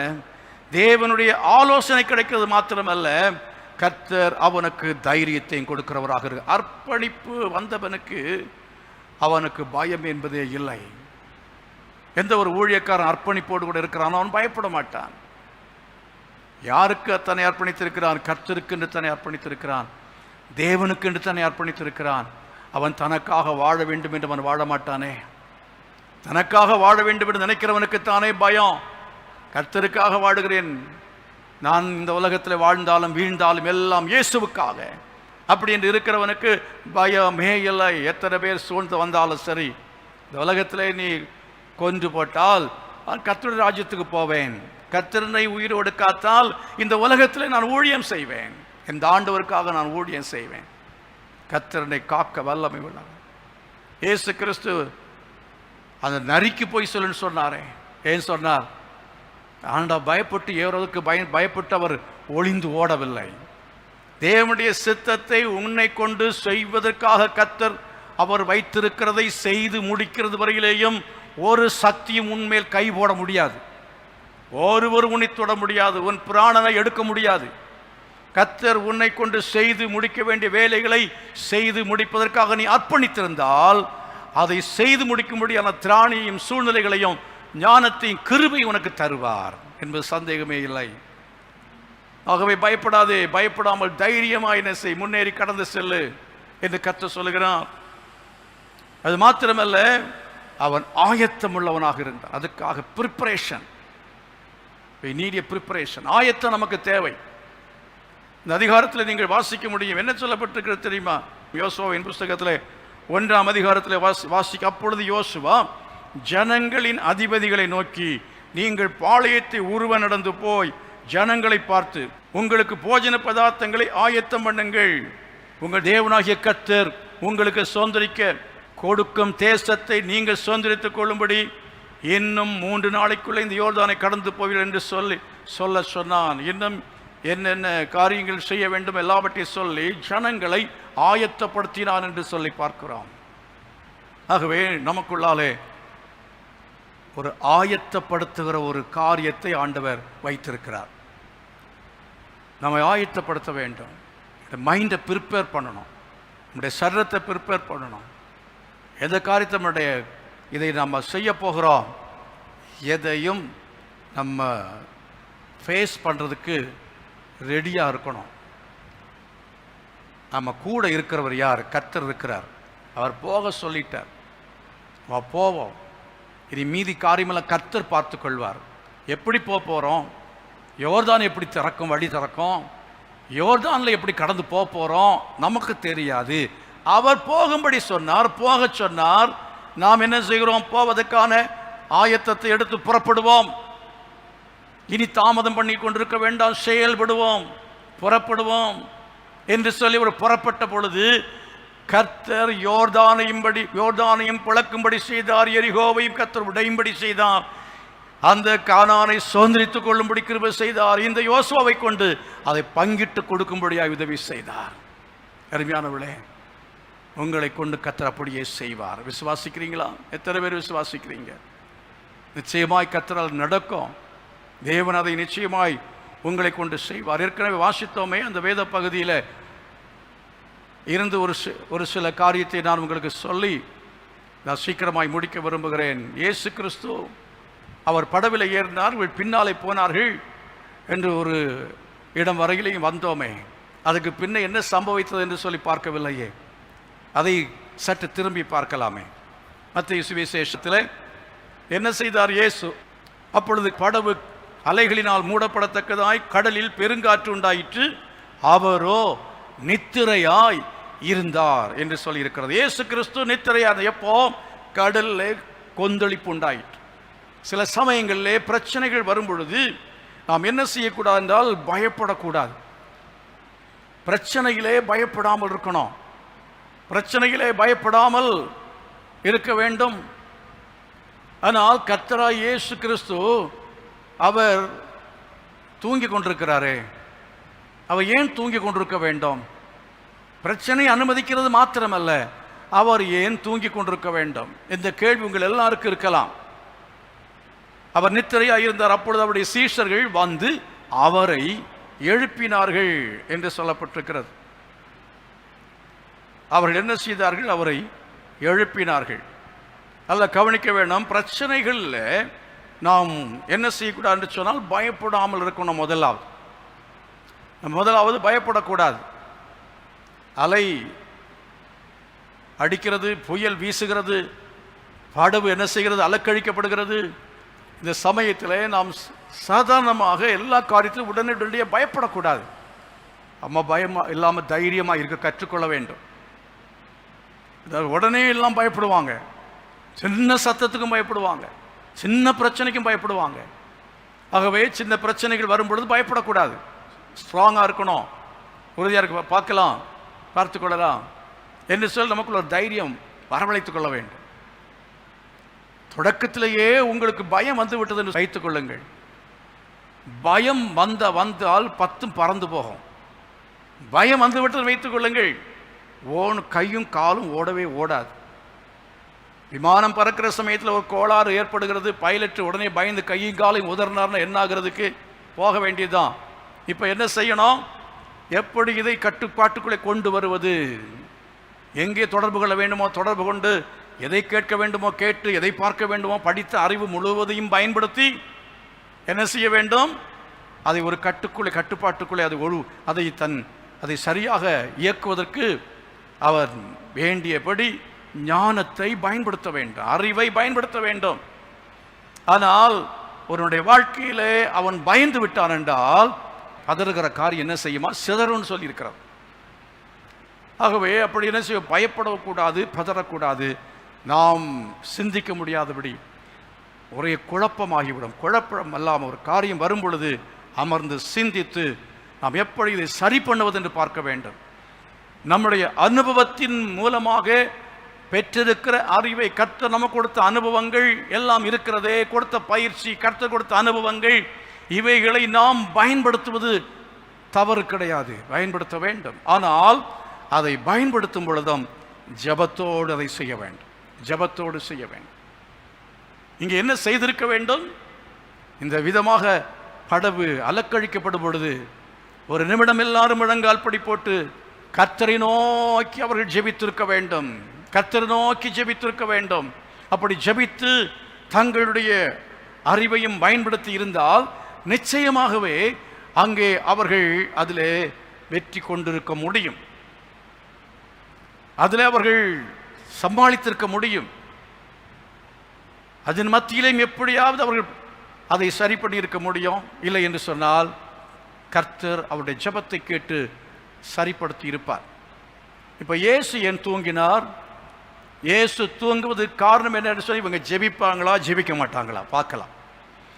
தேவனுடைய ஆலோசனை கிடைக்கிறது மாத்திரமல்ல, கர்த்தர் அவனுக்கு தைரியத்தையும் கொடுக்கிறவராக இருக்கு. அர்ப்பணிப்பு வந்தவனுக்கு அவனுக்கு பயம் என்பதே இல்லை. எந்த ஒரு ஊழியக்காரன் அர்ப்பணிப்போடு கூட இருக்கிறானோ அவன் பயப்பட மாட்டான். யாருக்கு தன்னை அர்ப்பணித்திருக்கிறான்? கர்த்தருக்கு என்று தன்னை அர்ப்பணித்திருக்கிறான், தேவனுக்கு என்று தன்னை அர்ப்பணித்திருக்கிறான். அவன் தனக்காக வாழ வேண்டும் என்று அவன் வாழ மாட்டானே. தனக்காக வாழ வேண்டும் என்று நினைக்கிறவனுக்குத்தானே பயம். கர்த்தருக்காக வாழுகிறேன், நான் இந்த உலகத்தில் வாழ்ந்தாலும் வீழ்ந்தாலும் எல்லாம் இயேசுவுக்காக, அப்படி என்று இருக்கிறவனுக்கு பயமே இல்லை. எத்தனை பேர் சூழ்ந்து வந்தாலும் சரி, இந்த உலகத்தில் நீ கொன்று போட்டால் நான் கர்த்தருடைய ராஜ்யத்துக்கு போவேன், கர்த்தரை உயிரோடு காத்தால் இந்த உலகத்தில் நான் ஊழியம் செய்வேன், இந்த ஆண்டவருக்காக நான் ஊழியம் செய்வேன். கர்த்தரை காக்க வல்லமை உள்ளவர். இயேசு கிறிஸ்து அந்த நரிக்கு போய் சொல்லுன்னு சொன்னாரே. ஏன் சொன்னார்? ஆண்டா பயப்பட்டு ஏறுவதற்கு பயப்பட்டு அவர் ஒளிந்து ஓடவில்லை. தேவனுடைய சித்தத்தை உன்னை கொண்டு செய்வதற்காக கர்த்தர் அவர் வைத்திருக்கிறதை செய்து முடிக்கிறது வரையிலேயும் ஒரு சக்தியும் உன்மேல் கை போட முடியாது. ஒருவர் உன்னை தொட முடியாது. உன் பிராணனை எடுக்க முடியாது. கர்த்தர் உன்னை கொண்டு செய்து முடிக்க வேண்டிய வேலைகளை செய்து முடிப்பதற்காக நீ அர்ப்பணித்திருந்தால் அதை செய்து முடிக்கும்படியான திராணியும் சூழ்நிலைகளையும் ஞானத்தையும் கிருபை உனக்கு தருவார் என்பது சந்தேகமே இல்லை. ஆகவே பயப்படாதே, பயப்படாமல் தைரியமாய் என்ன செய், முன்னேறி கடந்து செல்லு என்று கர்த்தர் சொல்லுகிறார். அது மாத்திரமல்ல, அவன் ஆயத்தம் உள்ளவனாக இருந்தான். அதுக்காக ப்ரிப்பரேஷன், ப்ரிப்பரேஷன், ஆயத்தம் நமக்கு தேவை. இந்த அதிகாரத்தில் நீங்கள் வாசிக்க முடியும். என்ன சொல்லப்பட்டிருக்கிறது தெரியுமா? யோசுவாவின் புஸ்தகத்தில் 1ஆம் அதிகாரத்தில் வாசிக்க, அப்பொழுது யோசுவா ஜனங்களின் அதிபதிகளை நோக்கி, நீங்கள் பாளையத்தை உருவ நடந்து போய் ஜனங்களை பார்த்து உங்களுக்கு போஜன பதார்த்தங்களை ஆயத்தம் பண்ணுங்கள். உங்கள் தேவனாகிய கர்த்தர் உங்களுக்கு சுதந்திரிக்க கொடுக்கும் தேசத்தை நீங்கள் சுதந்திரித்துக் கொள்ளும்படி இன்னும் 3 நாளைக்குள்ளே இந்த யோர்தானை கடந்து போவீர்கள் என்று சொல்ல சொன்னான். இன்னும் என்னென்ன காரியங்கள் செய்ய வேண்டும் எல்லாவற்றையும் சொல்லி ஜனங்களை ஆயத்தப்படுத்தினான் என்று சொல்லி பார்க்கிறோம். ஆகவே நமக்குள்ளாலே ஒரு ஆயத்தப்படுத்துகிற ஒரு காரியத்தை ஆண்டவர் வைத்திருக்கிறார். நம்மை ஆயத்தப்படுத்த வேண்டும். மைண்டை ப்ரிப்பேர் பண்ணணும், நம்முடைய சரீரத்தை ப்ரிப்பேர் பண்ணணும். எந்த காரியத்தை நம்முடைய இதை நம்ம செய்ய போகிறோம், எதையும் நம்ம ஃபேஸ் பண்ணுறதுக்கு ரெடியாக இருக்கணும். நம்ம கூட இருக்கிறவர் யார்? கர்த்தர் இருக்கிறார். அவர் போக சொல்லிட்டார், போவோம். இனி மீதி காரியமெல்லாம் கர்த்தர் பார்த்து கொள்வார். எப்படி போகிறோம், யோர்தான் எப்படி திறக்கும், வழி திறக்கும், யோர்தானில் எப்படி கடந்து போகிறோம் நமக்கு தெரியாது. அவர் போகும்படி சொன்னார், போக சொன்னார். நாம் என்ன செய்கிறோம்? போவதற்கான ஆயத்தத்தை எடுத்து புறப்படுவோம். இனி தாமதம் பண்ணி கொண்டிருக்க வேண்டாம், செயல்படுவோம், புறப்படுவோம் என்று சொல்லி ஒரு புறப்பட்ட பொழுது கர்த்தர் யோர்தானையும் பிளக்கும்படி செய்தார், எரிகோவையும் கர்த்தர் உடையும்படி செய்தார், அந்த கானானை சுதந்திரித்துக் கொள்ளும்படி கிருபை செய்தார். இந்த யோசுவாவை கொண்டு அதை பங்கிட்டு கொடுக்கும்படியாக உதவி செய்தார். அருமையானவர்களே, உங்களை கொண்டு கர்த்தர் அப்படியே செய்வார். விசுவாசிக்கிறீங்களா? எத்தனை பேர் விசுவாசிக்கிறீங்க? நிச்சயமாய் கர்த்தரால் நடக்கும். தேவன் அதை நிச்சயமாய் உங்களை கொண்டு செய்வார். ஏற்கனவே வாசித்தோமே, அந்த வேத பகுதியில் இருந்து ஒரு சில காரியத்தை நான் உங்களுக்கு சொல்லி நான் சீக்கிரமாய் முடிக்க விரும்புகிறேன். இயேசு கிறிஸ்து அவர் படவில் ஏறினார், பின்னாலே போனார்கள் என்று ஒரு இடம் வரையிலையும் வந்தோமே. அதுக்கு பின்ன என்ன சம்பவித்தது என்று சொல்லி பார்க்கவில்லையே. அதை சற்று திரும்பி பார்க்கலாமே. மத்தேயு சுவிசேஷத்தில் என்ன செய்தார் இயேசு? அப்பொழுது படவு அலைகளினால் மூடப்படத்தக்கதாய் கடலில் பெருங்காற்று உண்டாயிற்று, அவரோ நித்திரையாய் இருந்தார் என்று சொல்லி இருக்கிறது. இயேசு கிறிஸ்து நித்திரையார். எப்போ? கடலில் கொந்தளிப்பு உண்டாயிற்று. சில சமயங்களிலே பிரச்சனைகள் வரும் பொழுது நாம் என்ன செய்யக்கூடாது என்றால் பயப்படக்கூடாது. பிரச்சனையிலே பயப்படாமல் இருக்கணும். பிரச்சனையிலே பயப்படாமல் இருக்க வேண்டும். ஆனால் கர்த்தராகிய இயேசு கிறிஸ்து அவர் தூங்கி கொண்டிருக்கிறாரே, அவர் ஏன் தூங்கி கொண்டிருக்க வேண்டும்? பிரச்சனை அனுமதிக்கிறது மாத்திரமல்ல, அவர் ஏன் தூங்கி கொண்டிருக்க வேண்டும்? இந்த கேள்வி உங்கள் எல்லாருக்கும் இருக்கலாம். அவர் நித்திரையாக இருந்தார். அப்பொழுது அவருடைய சீஷர்கள் வந்து அவரை எழுப்பினார்கள் என்று சொல்லப்பட்டிருக்கிறது. அவர்கள் என்ன செய்தார்கள்? அவரை எழுப்பினார்கள். அல்ல, கவனிக்க வேண்டும். பிரச்சனைகளில் நாம் என்ன செய்யக்கூடாது என்று சொன்னால் பயப்படாமல் இருக்கணும். முதலாவது பயப்படக்கூடாது. அலை அடிக்கிறது, புயல் வீசுகிறது, படகு என்ன செய்கிறது? அலக்கழிக்கப்படுகிறது. இந்த சமயத்தில் நாம் சாதாரணமாக எல்லா காரியத்திலும் உடனடியாக பயப்படக்கூடாது. நம்ம பயமாக இல்லாமல் தைரியமாக இருக்க கற்றுக்கொள்ள வேண்டும். உடனே எல்லாம் பயப்படுவாங்க, சின்ன சத்தத்துக்கும் பயப்படுவாங்க, சின்ன பிரச்சனைக்கும் பயப்படுவாங்க. ஆகவே சின்ன பிரச்சனைகள் வரும் பொழுது பயப்படக்கூடாது. ஸ்ட்ராங்காக இருக்கணும், உறுதியாக இருக்க பார்த்து கொள்ளலாம் என்று சொல்லி நமக்குள்ள ஒரு தைரியம் வரவழைத்துக் கொள்ள வேண்டும். தொடக்கத்திலேயே உங்களுக்கு பயம் வந்து விட்டது என்று வைத்துக் கொள்ளுங்கள். பயம் வந்தால் 10 பறந்து போகும். பயம் வந்து விட்டது வைத்துக் கொள்ளுங்கள், கையும் காலும் ஓடவே ஓடாது. விமானம் பறக்கிற சமயத்தில் ஒரு கோளாறு ஏற்படுகிறது, பைலட் உடனே பயந்து கையும் காலையும் உதறினார்னா என்ன ஆகிறதுக்கு? போக வேண்டியதுதான். இப்போ என்ன செய்யணும்? எப்படி இதை கட்டுப்பாட்டுக்குள்ளே கொண்டு வருவது? எங்கே தொடர்பு கொள்ள வேண்டுமோ தொடர்பு கொண்டு, எதை கேட்க வேண்டுமோ கேட்டு, எதை பார்க்க வேண்டுமோ படித்த அறிவு முழுவதையும் பயன்படுத்தி என்ன செய்ய வேண்டும்? அதை ஒரு கட்டுப்பாட்டுக்குள்ளே அதை சரியாக இயக்குவதற்கு அவர் வேண்டியபடி ஞானத்தை பயன்படுத்த வேண்டும், அறிவை பயன்படுத்த வேண்டும். ஆனால் ஒருவனுடைய வாழ்க்கையிலே அவன் பயந்து விட்டான் என்றால் பதறுகிற காரியம் என்ன செய்யுமா? சிதறுன்னு சொல்லியிருக்கிறார். ஆகவே அப்படி என்ன செய்ய? பயப்படக்கூடாது, பதறக்கூடாது. நாம் சிந்திக்க முடியாதபடி ஒரே குழப்பமாகிவிடும். குழப்பம் அல்லாமல் ஒரு காரியம் வரும் பொழுது அமர்ந்து சிந்தித்து நாம் எப்படி இதை சரி பண்ணுவது என்று பார்க்க வேண்டும். நம்முடைய அனுபவத்தின் மூலமாக பெற்றிருக்கிற அறிவை, கர்த்தர் நமக்கு கொடுத்த அனுபவங்கள் எல்லாம் இருக்கிறதே, கொடுத்த பயிற்சி, கர்த்தர் கொடுத்த அனுபவங்கள், இவைகளை நாம் பயன்படுத்துவது தவறு கிடையாது, பயன்படுத்த வேண்டும். ஆனால் அதை பயன்படுத்தும் பொழுதும் ஜெபத்தோடு அதை செய்ய வேண்டும், ஜெபத்தோடு செய்ய வேண்டும். இங்கே என்ன செய்திருக்க வேண்டும்? இந்த விதமாக படகு அலக்கழிக்கப்படும் பொழுது ஒரு நிமிடம் எல்லாரும் முழங்கால் படி போட்டு கர்த்தரை நோக்கி அவர்கள் ஜெபித்திருக்க வேண்டும், கர்த்தரை நோக்கி ஜெபித்திருக்க வேண்டும். அப்படி ஜெபித்து தங்களுடைய அறிவையும் பயன்படுத்தி இருந்தால் நிச்சயமாகவே அங்கே அவர்கள் அதிலே வெற்றி கொண்டிருக்க முடியும், அதில் அவர்கள் சமாளித்திருக்க முடியும். அதன் மத்தியிலும் எப்படியாவது அவர்கள் அதை சரி பண்ணியிருக்க முடியும். இல்லை என்று சொன்னால் கர்த்தர் அவருடைய ஜெபத்தை கேட்டு சரிப்படுத்தி இருப்பார். இப்போ இயேசு ஏன் தூங்கினார்? இயேசு தூங்குவதற்கு காரணம் என்னன்னு சொல்லி இவங்க ஜெபிப்பாங்களா ஜெபிக்க மாட்டாங்களா பார்க்கலாம்.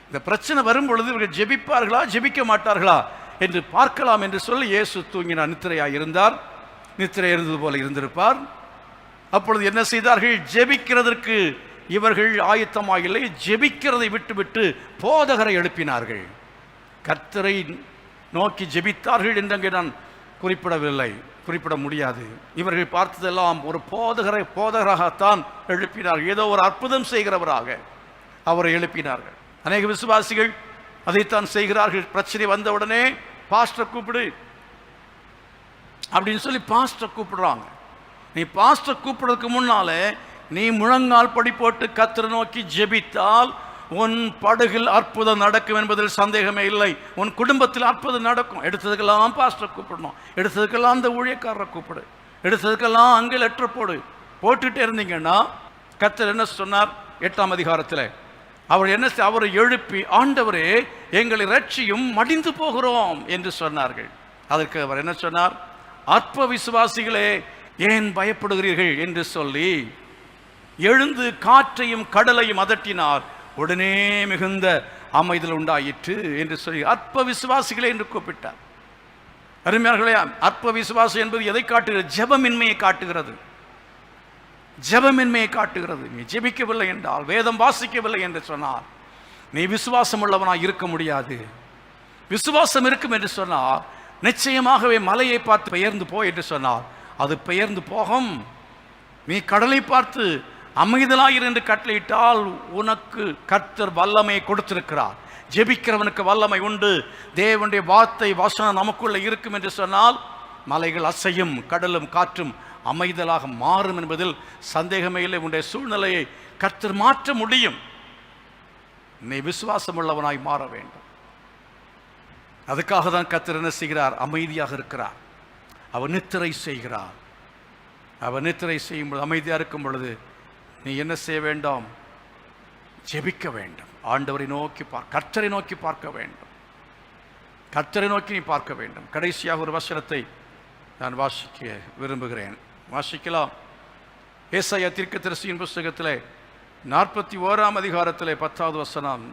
இந்த பிரச்சனை வரும் பொழுது இவர்கள் ஜெபிப்பார்களா ஜெபிக்க மாட்டார்களா என்று பார்க்கலாம் என்று சொல்லி இயேசு தூங்கினார். நித்திரையாக இருந்தார், நித்திரை இருந்தது போல இருந்திருப்பார். அப்பொழுது என்ன செய்தார்கள்? ஜெபிக்கிறதற்கு இவர்கள் ஆயத்தமாக இல்லை, ஜெபிக்கிறதை விட்டுவிட்டு போதகரை எழுப்பினார்கள். கர்த்தரை நோக்கி ஜெபித்தார்கள் என்று நான் குறிப்பிடவில்லை, குறிப்பிட முடியாது. இவர்கள் பார்த்ததெல்லாம் ஒரு போதகராகத்தான் எழுப்பினார்கள், ஏதோ ஒரு அற்புதம் செய்கிறவராக அவரை எழுப்பினார்கள். அநேக விசுவாசிகள் அதைத்தான் செய்கிறார்கள். பிரச்சனை வந்தவுடனே பாஸ்டர் கூப்பிடு அப்படின்னு சொல்லி பாஸ்டர் கூப்பிடுறாங்க. நீ பாஸ்டர் கூப்பிடுறதுக்கு முன்னாலே நீ முழங்கால் படி போட்டு கர்த்தரை நோக்கி ஜெபித்தால் உன் படகில் அற்புதம் நடக்கும் என்பதில் சந்தேகமே இல்லை. உன் குடும்பத்தில் அற்புதம் நடக்கும். எடுத்ததுக்கெல்லாம் பாஸ்டர் கூப்பிடணும், எடுத்ததுக்கெல்லாம் அந்த ஊழியக்காரரை கூப்பிடு, எடுத்ததுக்கெல்லாம் அங்கே லெட்டர் போட்டுட்டே இருந்தீங்கன்னா கர்த்தர் என்ன சொன்னார்? 8ஆம் அதிகாரத்தில் அவரை எழுப்பி, ஆண்டவரே எங்களை ரட்சியும், மடிந்து போகிறோம் என்று சொன்னார்கள். அதற்கு அவர் என்ன சொன்னார்? அற்ப விசுவாசிகளே ஏன் பயப்படுகிறீர்கள் என்று சொல்லி எழுந்து காற்றையும் கடலையும் அதட்டினார். உடனே மிகுந்த அமைதல் உண்டாயிற்று என்று சொல்லி அற்ப விசுவாசிகளே என்று கூப்பிட்டார். அருமையார்களே, அற்ப விசுவாசம் என்பது எதை காட்டுகிறது? ஜெபமின்மையை காட்டுகிறது, ஜெபமின்மையை காட்டுகிறது. நீ ஜெபிக்கவில்லை என்றால், வேதம் வாசிக்கவில்லை என்று சொன்னால் நீ விசுவாசம் உள்ளவனாய் இருக்க முடியாது. விசுவாசம் இருக்கும் என்று சொன்னால் நிச்சயமாகவே மலையை பார்த்து பெயர்ந்து போ என்று சொன்னால் அது பெயர்ந்து போகும். நீ கடலை பார்த்து அமைதலாயிரு என்று கட்டளையிட்டால் உனக்கு கர்த்தர் வல்லமை கொடுத்திருக்கிறார். ஜெபிக்கிறவனுக்கு வல்லமை உண்டு. தேவனுடைய வார்த்தை வசனம் நமக்குள்ள இருக்கும் என்று சொன்னால் மலைகள் அசையும், கடலும் காற்றும் அமைதலாக மாறும் என்பதில் சந்தேகமே இல்லை. உன்னுடைய சூழ்நிலையை கர்த்தர் மாற்ற முடியும். நீ விசுவாசம் உள்ளவனாய் மாற வேண்டும். அதுக்காக தான் கர்த்தர் என்ன செய்கிறார்? அமைதியாக இருக்கிறார். அவர் நித்திரை செய்கிறார். அவர் நித்திரை செய்யும் பொழுது, அமைதியாக இருக்கும் பொழுது நீ என்ன செய்ய வேண்டும்? ஜெபிக்க வேண்டும். ஆண்டவரை நோக்கி கர்த்தரை நோக்கி பார்க்க வேண்டும். கர்த்தரை நோக்கி நீ பார்க்க வேண்டும். கடைசியாக ஒரு வசனத்தை நான் வாசிக்க விரும்புகிறேன். வாசிக்கலாம். ஏசாயா தீர்க்கதரிசியின் புஸ்தகத்தில் 41ஆம் அதிகாரத்தில் 10வது வசனம்.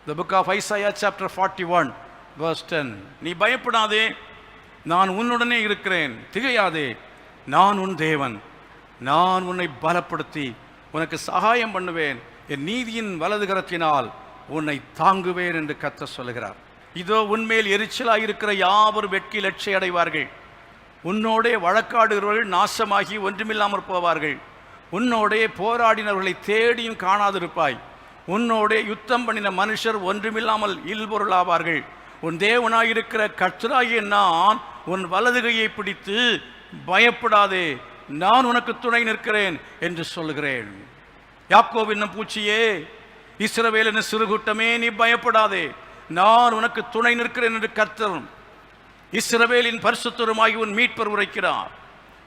The book of Isaiah chapter 41 verse 10. நீ பயப்படாதே, நான் உன்னுடனே இருக்கிறேன், திகையாதே, நான் உன் தேவன், நான் உன்னை பலப்படுத்தி உனக்கு சகாயம் பண்ணுவேன், என் நீதியின் வலது கரத்தினால் உன்னை தாங்குவேன் என்று கர்த்தர் சொல்லுகிறார். இதோ உன்மேல் எரிச்சலாயிருக்கிற யாவரும் வெட்கி லட்சை அடைவார்கள். உன்னோடே வழக்காடுகிறவர்கள் நாசமாகி ஒன்றுமில்லாமற் போவார்கள். உன்னோடே போராடினவர்களை தேடியும் காணாதிருப்பாய். உன்னோடே யுத்தம் பண்ணின மனுஷர் ஒன்றுமில்லாமல் இல்பொருளாவார்கள். உன் தேவனாயிருக்கிற கர்த்தராகிய நான் உன் வலது கையை பிடித்து பயப்படாதே, நான் உனக்கு துணை நிற்கிறேன் என்று சொல்லுகிறேன். யாக்கோபு என்னும் பூச்சியே, இஸ்ரவேல் என்னும் சிறுகூட்டமே, நீ பயப்படாதே, நான் உனக்கு துணை நிற்கிறேன் என்று கர்த்தர் இஸ்ரவேலின் பரிசுத்தருமாகி உன் மீட்பர் உரைக்கிறார்.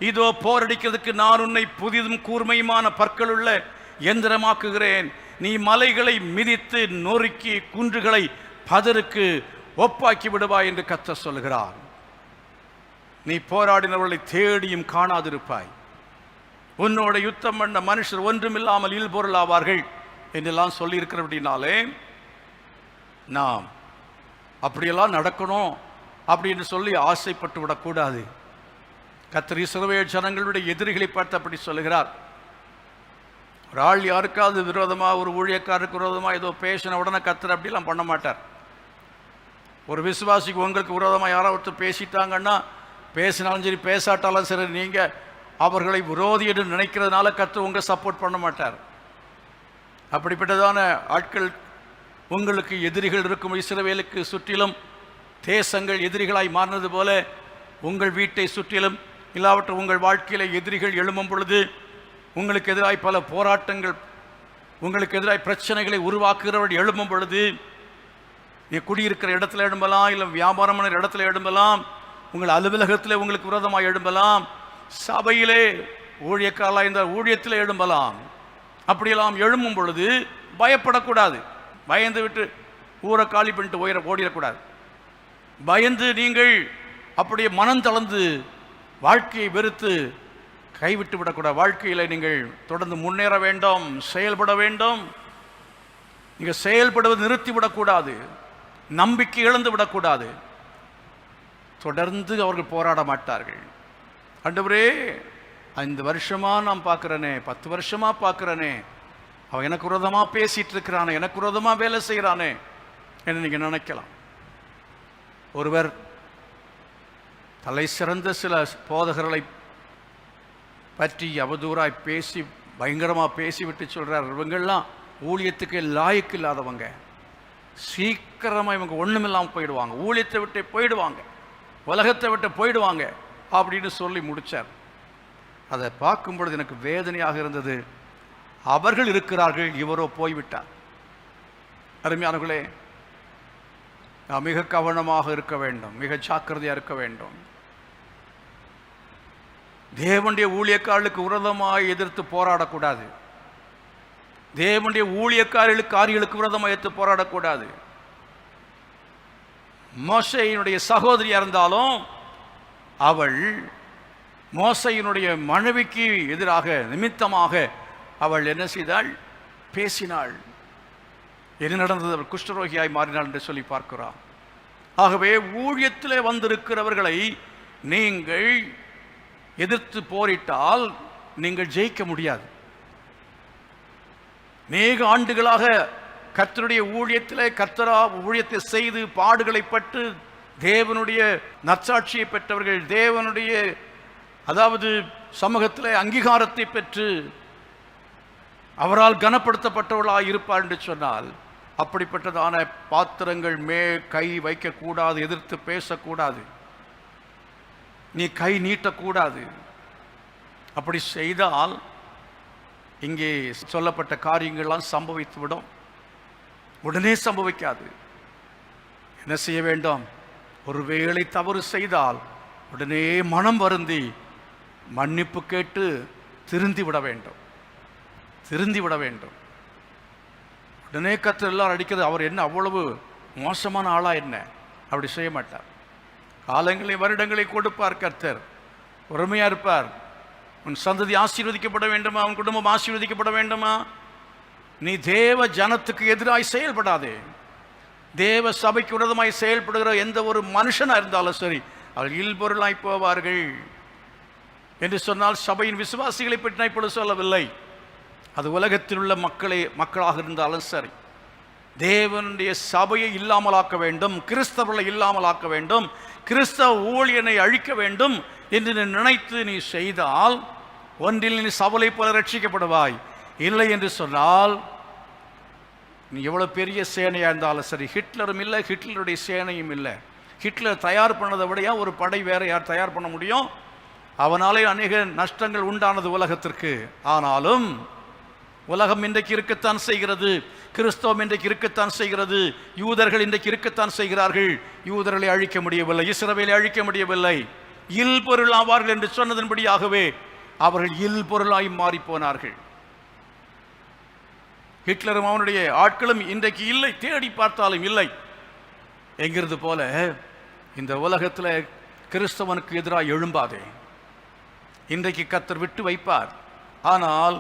இதோ போரடிக்கிறதுக்கு நான் உன்னை புதிதும் கூர்மையுமான பற்களுள்ள எந்திரமாக்குகிறேன். நீ மலைகளை மிதித்து நொறுக்கி குன்றுகளை பதருக்கு ஒப்பாக்கி விடுவாய் என்று கர்த்தர் சொல்கிறார். நீ போராடினவர்களை தேடியும் காணாதிருப்பாய். உன்னோட யுத்தம் பண்ண மனுஷர் ஒன்றுமில்லாமல் இல்பொருள் ஆவார்கள் என்றெல்லாம் சொல்லியிருக்கிறபடினாலே நாம் அப்படியெல்லாம் நடக்கணும் அப்படின்னு சொல்லி ஆசைப்பட்டு விடக்கூடாது. கர்த்தர் இஸ்ரவேல் ஜனங்களுடைய எதிரிகளை பார்த்து அப்படி சொல்லுகிறார். ஒரு ஆள் யாருக்காவது விரோதமாக, ஒரு ஊழியக்காரருக்கு விரோதமாக ஏதோ பேசின உடனே கர்த்தர் அப்படிலாம் பண்ண மாட்டார். ஒரு விசுவாசிக்கு உங்களுக்கு விரோதமாக யாராவது பேசிட்டாங்கன்னா, பேசினாலும் சரி பேசாட்டாலும் சரி, நீங்கள் அவர்களை விரோதி என்று நினைக்கிறதுனால கர்த்தர் உங்களை சப்போர்ட் பண்ண மாட்டார். அப்படிப்பட்டதான ஆட்கள் உங்களுக்கு எதிரிகள் இருக்கும். இஸ்ரவேலுக்கு சுற்றிலும் தேசங்கள் எதிரிகளாய் மாறினது போல உங்கள் வீட்டை சுற்றிலும் இல்லாவற்ற உங்கள் வாழ்க்கையில் எதிரிகள் எழும்பும் பொழுது, உங்களுக்கு எதிராய் பல போராட்டங்கள், உங்களுக்கு எதிராய் பிரச்சனைகளை உருவாக்குகிறவர்கள் எழும்பும் பொழுது, நீ குடியிருக்கிற இடத்துல எழும்பலாம், இல்லை வியாபாரம் பண்ணுற இடத்துல எழும்பலாம், உங்கள் அலுவலகத்தில் உங்களுக்கு விரோதமாக எழும்பலாம், சபையிலே ஊழியக்காரலாக இந்த ஊழியத்தில் எழும்பலாம். அப்படியெல்லாம் எழும்பும் பொழுது பயப்படக்கூடாது. பயந்து விட்டு ஊரை காலி பண்ணிட்டு ஓடிடக்கூடாது. பயந்து நீங்கள் அப்படியே மனம் தளர்ந்து வாழ்க்கையை வெறுத்து கைவிட்டு விடக்கூடாது. வாழ்க்கையில் நீங்கள் தொடர்ந்து முன்னேற வேண்டும், செயல்பட வேண்டும். நீங்கள் செயல்படுவது நிறுத்திவிடக்கூடாது, நம்பிக்கை இழந்து விடக்கூடாது. தொடர்ந்து அவர்கள் போராட மாட்டார்கள். ஆண்டவரே, 5 வருஷமாக நான் பார்க்குறேனே, 10 வருஷமாக பார்க்குறேனே, அவன் எனக்கு விரோதமாக பேசிகிட்டு இருக்கிறானே, எனக்கு விரோதமாக வேலை செய்கிறானே என்று நீங்கள் நினைக்கலாம். ஒருவர் தலை சிறந்த சில போதகர்களை பற்றி அவதூறாய் பேசி பயங்கரமாக பேசிவிட்டு சொல்கிறார், இவங்கெல்லாம் ஊழியத்துக்கு லாயக்கு இல்லாதவங்க, சீக்கிரமாக இவங்க ஒன்றுமில்லாமல் போயிடுவாங்க, ஊழியத்தை விட்டு போயிடுவாங்க, உலகத்தை விட்டு போயிடுவாங்க அப்படின்னு சொல்லி முடித்தார். அதை பார்க்கும் பொழுது எனக்கு வேதனையாக இருந்தது. அவர்கள் இருக்கிறார்கள், இவரோ போய்விட்டார். அருமையானவர்களே, நாம் மிக கவனமாக இருக்க வேண்டும், மிக ஜாக்கிரதையாக இருக்க வேண்டும். தேவனுடைய ஊழியக்காரர்களுக்கு விரோதமாக எதிர்த்து போராடக்கூடாது. தேவனுடைய ஊழியக்காரர்களுக்கு விரோதமாக எதிர்த்து போராடக்கூடாது. மோசேயினுடைய சகோதரியாக இருந்தாலும் அவள் மோசேயினுடைய மனைவிக்கு எதிராக நிமித்தமாக அவள் என்ன செய்தாள்? பேசினாள். என்ன நடந்தது? அவள் குஷ்டரோகியாய் மாறினாள் என்று சொல்லி பார்க்கிறான். ஆகவே ஊழியத்திலே வந்திருக்கிறவர்களை நீங்கள் எதிர்த்து போரிட்டால் நீங்கள் ஜெயிக்க முடியாது. அநேக ஆண்டுகளாக கர்த்தருடைய ஊழியத்திலே ஊழியத்தை செய்து பாடுகளை பட்டு தேவனுடைய நற்சாட்சியை பெற்றவர்கள், தேவனுடைய அதாவது சமூகத்திலே அங்கீகாரத்தை பெற்று அவரால் கனப்படுத்தப்பட்டவர்களாக இருப்பார் என்று சொன்னால், அப்படிப்பட்டதான பாத்திரங்கள் கை வைக்கக்கூடாது, எதிர்த்து பேசக்கூடாது, நீ கை நீட்டக்கூடாது. அப்படி செய்தால் இங்கே சொல்லப்பட்ட காரியங்கள்லாம் சம்பவித்துவிடும். உடனே சம்பவிக்காது. என்ன செய்ய வேண்டும்? ஒருவேளை தவறு செய்தால் உடனே மனம் வருந்தி மன்னிப்பு கேட்டு திருந்தி விட வேண்டும். உடனே கர்த்தர் எல்லாரும் அடிக்கிறது, அவர் என்ன அவ்வளவு மோசமான ஆளா என்ன? அப்படி செய்ய மாட்டார். காலங்களை வருடங்களை கொடுப்பார் கர்த்தர், பொறுமையா இருப்பார். உன் சந்ததி ஆசீர்வதிக்கப்பட வேண்டுமா? உன் குடும்பம் ஆசீர்வதிக்கப்பட வேண்டுமா? நீ தேவ ஜனத்துக்கு எதிராய் செயல்படாதே. தேவ சபைக்கு விரோதமாய் செயல்படுகிற எந்த ஒரு மனுஷனா இருந்தாலும் சரி, அவர்கள் இல்பொருளாய் போவார்கள் என்று சொன்னால் சபையின் விசுவாசிகளை பற்றி நான் இப்பொழுது சொல்லவில்லை. அது உலகத்தில் உள்ள மக்களாக இருந்தாலும் சரி, தேவனுடைய சபையை இல்லாமலாக்க வேண்டும், கிறிஸ்தவர்களை இல்லாமலாக்க வேண்டும், கிறிஸ்தவ ஊழியனை அழிக்க வேண்டும் என்று நீ நினைத்து நீ செய்தால் ஒன்றில் நீ சபலை போல ரட்சிக்கப்படுவாய். இல்லை என்று சொன்னால் நீ எவ்வளோ பெரிய சேனையாக இருந்தாலும் சரி, ஹிட்லரும் இல்லை, ஹிட்லருடைய சேனையும் இல்லை. ஹிட்லர் தயார் பண்ணதை விடையா ஒரு படை வேற யார் தயார் பண்ண முடியும்? அவனாலே அநேக நஷ்டங்கள் உண்டானது உலகத்திற்கு. ஆனாலும் உலகம் இன்றைக்கு இருக்கத்தான் செய்கிறது, கிறிஸ்தவம் இன்றைக்கு இருக்கத்தான் செய்கிறது, யூதர்கள் இன்றைக்கு இருக்கத்தான் செய்கிறார்கள். யூதர்களை அழிக்க முடியவில்லை, இஸ்ரவேலை அழிக்க முடியவில்லை. இல் பொருள் ஆவார்கள் என்று சொன்னதன்படியாகவே அவர்கள் இல் பொருளாய் மாறி போனார்கள். ஹிட்லரும் அவனுடைய ஆட்களும் இன்றைக்கு இல்லை, தேடி பார்த்தாலும் இல்லை என்கிறது போல இந்த உலகத்தில் கிறிஸ்தவனுக்கு எதிராக எழும்பாதே. இன்றைக்கு கர்த்தர் விட்டு வைப்பார், ஆனால்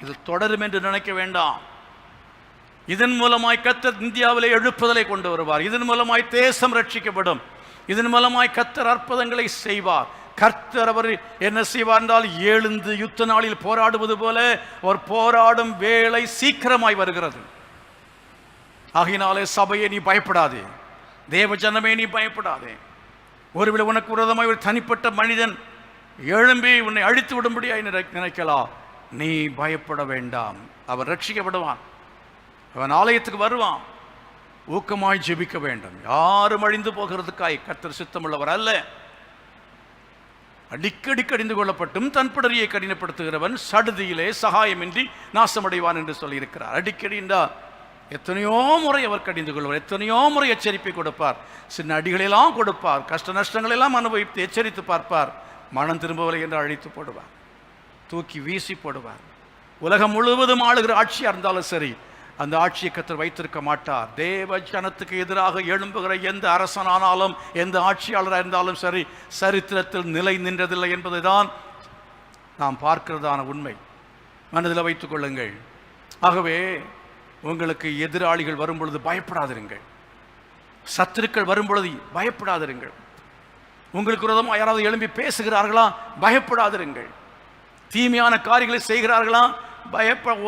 இது தொடரும் என்று நினைக்க வேண்டாம். இதன் மூலமாய் கர்த்தர் இந்தியாவிலே எழுப்புதலை கொண்டு வருவார். இதன் மூலமாய் தேசம் ரட்சிக்கப்படும். இதன் மூலமாய் கர்த்தர் அற்புதங்களை செய்வார். கர்த்தர் அவர் என்ன செய்வார் என்றால், எழுந்து யுத்த நாளில் போராடுவது போல ஒரு போராடும் வேளை சீக்கிரமாய் வருகிறது. ஆகையினாலே சபையை நீ பயப்படாதே, தேவ ஜனமே நீ பயப்படாதே. ஒருவேளை உனக்கு விரோதமாய் ஒரு தனிப்பட்ட மனிதன் எழும்பி உன்னை அழித்து விடும்படியாய் நினைக்கலாம், நீ பயப்பட வேண்டாம். அவன் ரட்சிக்கப்படுவான், அவன் ஆலயத்துக்கு வருவான். ஊக்கமாய் ஜெபிக்க வேண்டும். யாரும் அழிந்து போகிறதுக்காய் கர்த்தர் சித்தமுள்ளவர் அல்ல. அடிக்கடி கடிந்து கொள்ளப்பட்டும் தன் பிடரியை கடினப்படுத்துகிறவன் சடுதியிலே சகாயமின்றி நாசமடைவான் என்று சொல்லியிருக்கிறார். அடிக்கடி என்றால் எத்தனையோ முறை அவர் கடிந்து கொள்வார், எத்தனையோ முறை எச்சரிப்பை கொடுப்பார், சின்ன அடிகளெல்லாம் கொடுப்பார், கஷ்ட நஷ்டங்களெல்லாம் அனுபவித்து எச்சரித்து பார்ப்பார். மனம் திரும்பவில்லை என்று அழித்து போடுவார், தூக்கி வீசி போடுவார். உலகம் முழுவதும் ஆளுகிற ஆட்சியாக இருந்தாலும் சரி, அந்த ஆட்சியை கர்த்தர் வைத்திருக்க மாட்டார். தேவ ஜனத்துக்கு எதிராக எழும்புகிற எந்த அரசனானாலும் எந்த ஆட்சியாளராக இருந்தாலும் சரி, சரித்திரத்தில் நிலை நின்றதில்லை என்பதை தான் நாம் பார்க்கிறதான உண்மை. மனதில் வைத்துக் கொள்ளுங்கள். ஆகவே உங்களுக்கு எதிராளிகள் வரும்பொழுது பயப்படாதிருங்கள், சத்துருக்கள் வரும்பொழுது பயப்படாதிருங்கள். உங்களுக்கு விரோதமாக யாராவது எழும்பி பேசுகிறார்களா, பயப்படாதிருங்கள். தீமையான காரியங்களை செய்கிறார்களா,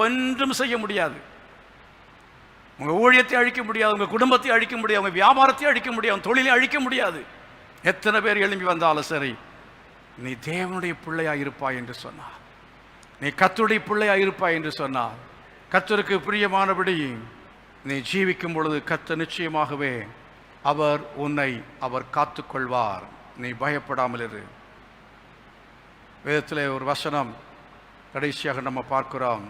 ஒன்றும் செய்ய முடியாது. உங்கள் ஊழியத்தை அழிக்க முடியாது, உங்கள் குடும்பத்தை அழிக்க முடியாது, உங்கள் வியாபாரத்தை அழிக்க முடியாது, தொழிலை அழிக்க முடியாது. எத்தனை பேர் எழும்பி வந்தாலும் சரி, நீ தேவனுடைய பிள்ளையாக இருப்பாய் என்று சொன்னார், நீ கர்த்தருடைய பிள்ளையாக இருப்பாய் என்று சொன்னார். கர்த்தருக்கு பிரியமானபடி நீ ஜீவிக்கும் பொழுது கர்த்தர் நிச்சயமாகவே அவர் காத்துக்கொள்வார். நீ பயப்படாமல் இரு. வேதத்திலே ஒரு வசனம் கடைசியாக நம்ம பார்க்கிறோம்.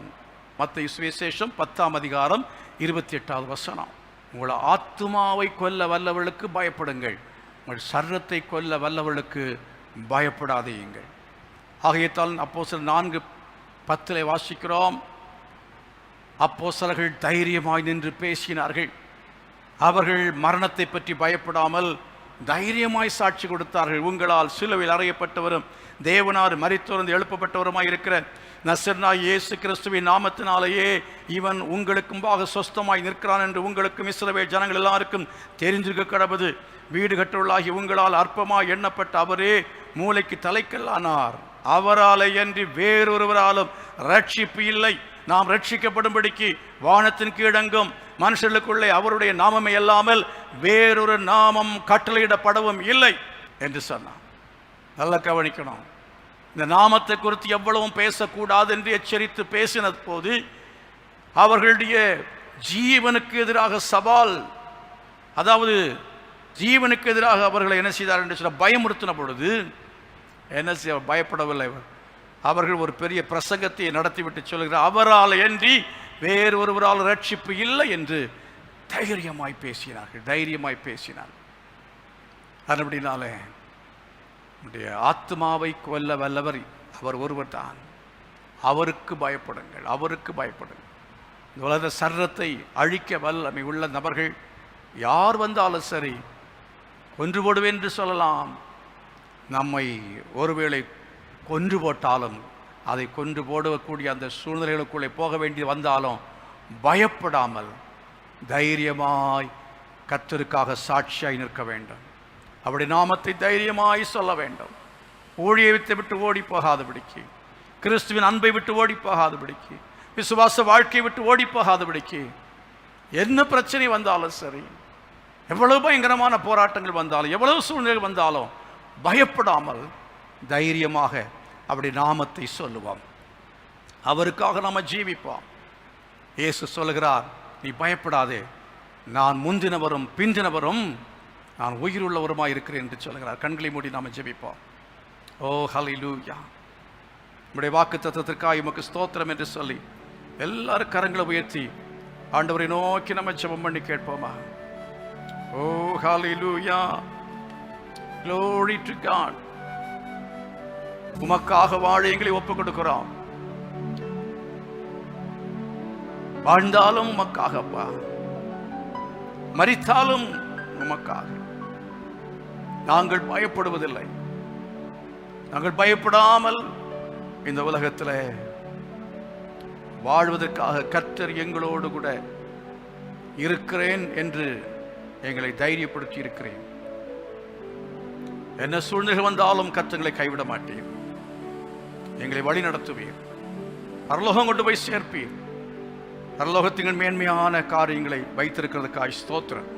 மத்தேயு சுவிசேஷம் 10ஆம் அதிகாரம் 28வது வசனம். உங்கள் ஆத்துமாவை கொல்ல வல்லவர்களுக்கு பயப்படுங்கள், உங்கள் சரீரத்தை கொல்ல வல்லவர்களுக்கு பயப்படாதீங்கள். ஆகையால் அப்போஸ்தலர் 4:10 வாசிக்கிறோம். அப்போஸ்தலர்கள் தைரியமாய் நின்று பேசினார்கள். அவர்கள் மரணத்தை பற்றி பயப்படாமல் தைரியமாய் சாட்சி கொடுத்தார்கள். உங்களால் சிலுவையில் அறையப்பட்டவரும் தேவனார் மரித்தோர்ந்து எழுப்பப்பட்டவருமாய் இருக்கிற நசரேயனாகிய இயேசு கிறிஸ்துவின் நாமத்தினாலேயே இவன் உங்களுக்கு முன்பாக சொஸ்தமாய் நிற்கிறான் என்று உங்களுக்கும் இஸ்ரவேல் ஜனங்கள் எல்லாருக்கும் தெரிஞ்சிருக்க கடவுது. வீடு கட்டுவர்களாகி உங்களால் அற்பமாய் எண்ணப்பட்ட அவரே மூளைக்கு தலைக்கல்லானார். அவராலே அன்றி வேறொருவராலும் ரட்சிப்பு இல்லை. நாம் ரட்சிக்கப்படும்படிக்கு வானத்தின் கீழங்கும் மனுஷர்களுக்குள்ளே அவருடைய நாமமே அல்லாமல் வேறொரு நாமம் கட்டளையிடப்படவும் இல்லை என்று சொன்னார். நல்லா கவனிக்கணும். இந்த நாமத்தை குறித்து எவ்வளவும் பேசக்கூடாது என்று எச்சரித்து பேசின போது அவர்களுடைய ஜீவனுக்கு எதிராக சவால், அதாவது ஜீவனுக்கு எதிராக அவர்களை என்ன செய்தார் என்று சொல்ல பயமுறுத்தின பொழுது என்ன செய்ய பயப்படவில்லை. அவர்கள் ஒரு பெரிய பிரசங்கத்தை நடத்திவிட்டு சொல்கிறார், அவரால் அன்றி வேறொருவரால் ரட்சிப்பு இல்லை என்று தைரியமாய் பேசினார்கள். அதுபடினாலே உடைய ஆத்மாவை கொல்ல வல்லவர் அவர் ஒருவர் தான். அவருக்கு பயப்படுங்கள். இந்த உலக சரீரத்தை அழிக்க வல்லமை உள்ள நபர்கள் யார் வந்தாலும் சரி கொன்று போடுவேன் என்று சொல்லலாம். நம்மை ஒருவேளை கொன்று போட்டாலும் அதை கொன்று போடக்கூடிய அந்த சூழ்நிலைகளுக்குள்ளே போக வேண்டி வந்தாலும் பயப்படாமல் தைரியமாய் கர்த்தருக்காக சாட்சியாய் நிற்க வேண்டும். அப்படி நாமத்தை தைரியமாய் சொல்ல வேண்டும். ஊழியத்தை விட்டு ஓடி போகாதபடிக்கு, கிறிஸ்துவின் அன்பை விட்டு ஓடி போகாதபடிக்கு, விசுவாச வாழ்க்கையை விட்டு ஓடி போகாதபடிக்கு, என்ன பிரச்சனை வந்தாலும் சரி, எவ்வளவு பயங்கரமான போராட்டங்கள் வந்தாலும், எவ்வளவு சூழ்நிலைகள் வந்தாலும் பயப்படாமல் தைரியமாக அப்படி நாமத்தை சொல்லுவோம். அவருக்காக நம்ம ஜீவிப்போம். இயேசு சொல்லுகிறார், நீ பயப்படாதே, நான் முந்தினவரும் பிந்தினவரும் நான் உயிருள்ளவருமாய் இருக்கிறேன் என்று சொல்கிறார். கண்களை மூடி நாம் ஜெபிப்போம். ஓ ஹல்லேலூயா, நம்முடைய வாக்கு தத்தத்திற்காக உமக்கு ஸ்தோத்திரம் என்று சொல்லி எல்லாரும் கரங்களை உயர்த்தி ஆண்டவரை நோக்கி நம்ம ஜெபம் பண்ணி கேட்போமா? ஓ ஹல்லேலூயா, glory to God. உமக்காக வாழ எங்களை ஒப்புக் கொடுக்கிறோம். வாழ்ந்தாலும் உமக்காகப்பா, மரித்தாலும் உமக்காக. நாங்கள் பயப்படுவதில்லை. நாங்கள் பயப்படாமல் இந்த உலகத்தில் வாழ்வதற்காக கர்த்தர் எங்களோடு கூட இருக்கிறேன் என்று எங்களை தைரியப்படுத்தி இருக்கிறேன். என்ன சூழ்நிலை வந்தாலும் கர்த்தர்களை கைவிட மாட்டேன். எங்களை வழி நடத்துவீர், பரலோகம் கொண்டு போய் சேர்ப்பீர். பரலோகத்தின் மேன்மையான காரியங்களை வைத்திருக்கிறதுக்காக ஸ்தோத்திரம்.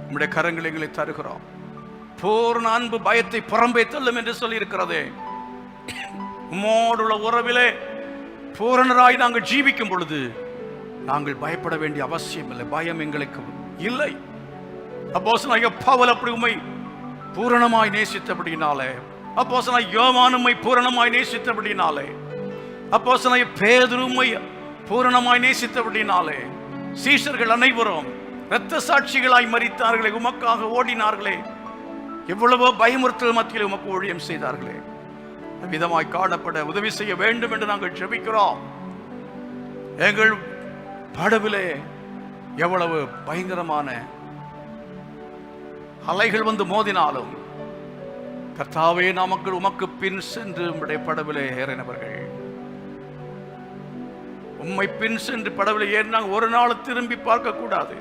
நம்முடைய கரங்களை எங்களை தருகிறோம். பூர்ண அன்பு பயத்தை புறம்பே தள்ளும் என்று சொல்லி இருக்கிறதே. உம்மோடுள்ள உறவிலே பூரணராய் நாங்கள் ஜீவிக்கும் பொழுது நாங்கள் பயப்பட வேண்டிய அவசியம் இல்லை. பயம் எங்களுக்கு இல்லை. அப்போஸ்தலனாகிய பவுல் அப்படி உம்மை பூரணமாய் நேசித்தபடினாலே, அப்போஸ்தலனாகிய யோவான் உம்மை பூரணமாய் நேசித்தபடினாலே, அப்போஸ்தலனாகிய பேதுரு உம்மை பூரணமாய் நேசித்தபடினாலே, சீஷர்கள் அனைவரும் இரத்த சாட்சிகளாய் மரித்தார்களே, உமக்காக ஓடினார்களே, எவ்வளவோ பயமுறுத்தல் மத்தியில் உமக்கு ஊழியம் செய்தார்களே. விதமாய் காணப்பட உதவி செய்ய வேண்டும் என்று நாங்கள் ஜெபிக்கிறோம். எங்கள் படவிலே எவ்வளவு பயங்கரமான அலைகள் வந்து மோதினாலும் கர்த்தாவே, நமக்கு உமக்கு பின் சென்று உம்முடைய படவிலே ஏறினவர்கள், உம்மை பின் சென்று படவிலே ஏறினாங்க. ஒரு நாள் திரும்பி பார்க்க கூடாது.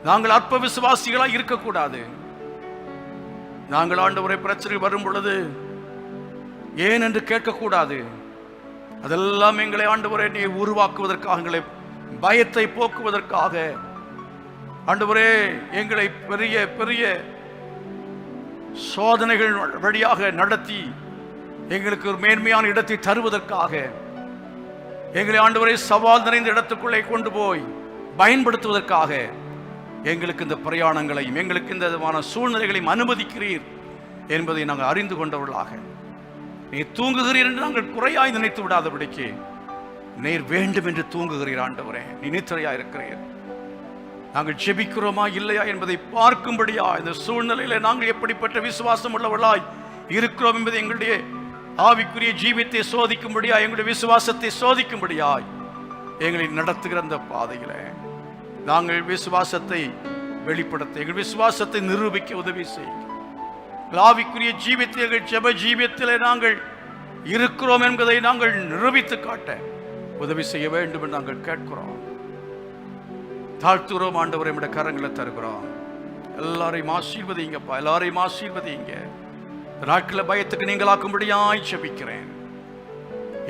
நாங்கள் அற்ப விசுவாசிகளாய் இருக்கக்கூடாது. நாங்கள் ஆண்டவரை பிரச்சனை வரும் பொழுது ஏன் என்று கேட்கக்கூடாது. அதெல்லாம் எங்களை ஆண்டவரை நீ உருவாக்குவதற்காக, எங்களை பயத்தை போக்குவதற்காக, ஆண்டவரே எங்களை பெரிய பெரிய சோதனைகள் வழியாக நடத்தி எங்களுக்கு ஒரு மேன்மையான இடத்தை தருவதற்காக, எங்களை ஆண்டவரை சவால் நிறைந்த இடத்துக்குள்ளே கொண்டு போய் பயன்படுத்துவதற்காக எங்களுக்கு இந்த பிரயாணங்களையும் எங்களுக்கு இந்த விதமான சூழ்நிலைகளையும் அனுமதிக்கிறீர் என்பதை நாங்கள் அறிந்து கொண்டவர்களாக, நீ தூங்குகிறீர் என்று நாங்கள் குறையாய் நினைத்து விடாதபடிக்கு நீர் வேண்டும் என்று தூங்குகிறீர். ஆண்டவரே, நீ நித்திரையா இருக்கிறீர். நாங்கள் ஜெபிக்கிறோமா இல்லையா என்பதை பார்க்கும்படியா இந்த சூழ்நிலையில நாங்கள் எப்படிப்பட்ட விசுவாசம் உள்ளவர்களாய் இருக்கிறோம் என்பதை எங்களுடைய ஆவிக்குரிய ஜீவித்தை சோதிக்கும்படியா, எங்களுடைய விசுவாசத்தை சோதிக்கும்படியாய் எங்களை நடத்துகிற அந்த பாதையில நாங்கள் விசுவாசத்தை வெளிப்படுத்த, எங்கள் விசுவாசத்தை நிரூபிக்க உதவி செய்யும். ஆவிக்குரிய ஜீவித்தை, எங்கள் ஜெப ஜீவியத்திலே நாங்கள் இருக்கிறோம் என்பதை நாங்கள் நிரூபித்து காட்ட உதவி செய்ய வேண்டும் என்று நாங்கள் கேட்கிறோம். தாழ்த்துகிறோம் ஆண்டவரை, நம்முடைய கரங்களை தருகிறோம். எல்லாரையும் ஆசீர்வதிங்கப்பா, எல்லாரையும் ஆசீர்வதிங்க. நாட்கள பயத்துக்கு நீங்களாக்கும்படியாய் ஜெபிக்கிறேன்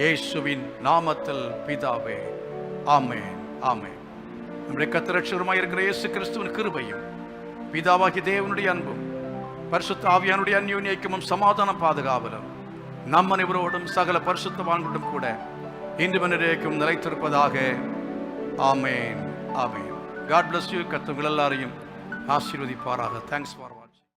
இயேசுவின் நாமத்தில் பிதாவே, ஆமென், ஆமென். நம்முடைய கர்த்தர் இரட்சகருமாய் இருக்கிற இயேசு கிறிஸ்துவின் கிருபையும் பிதாவாகிய தேவனுடைய அன்பும் பரிசுத்த ஆவியானுடைய அந்யோன்ய ஐக்கியமும் சமாதான பாதுகாவலும் நம் அனைவரோடும் சகல பரிசுத்தவான்களுடன் கூட இன்று மனிதேக்கும் நிலைத்திருப்பதாக. ஆமென், ஆமென். God bless you. கர்த்தர் எல்லாரையும் ஆசீர்வதிப்பாராக. Thanks for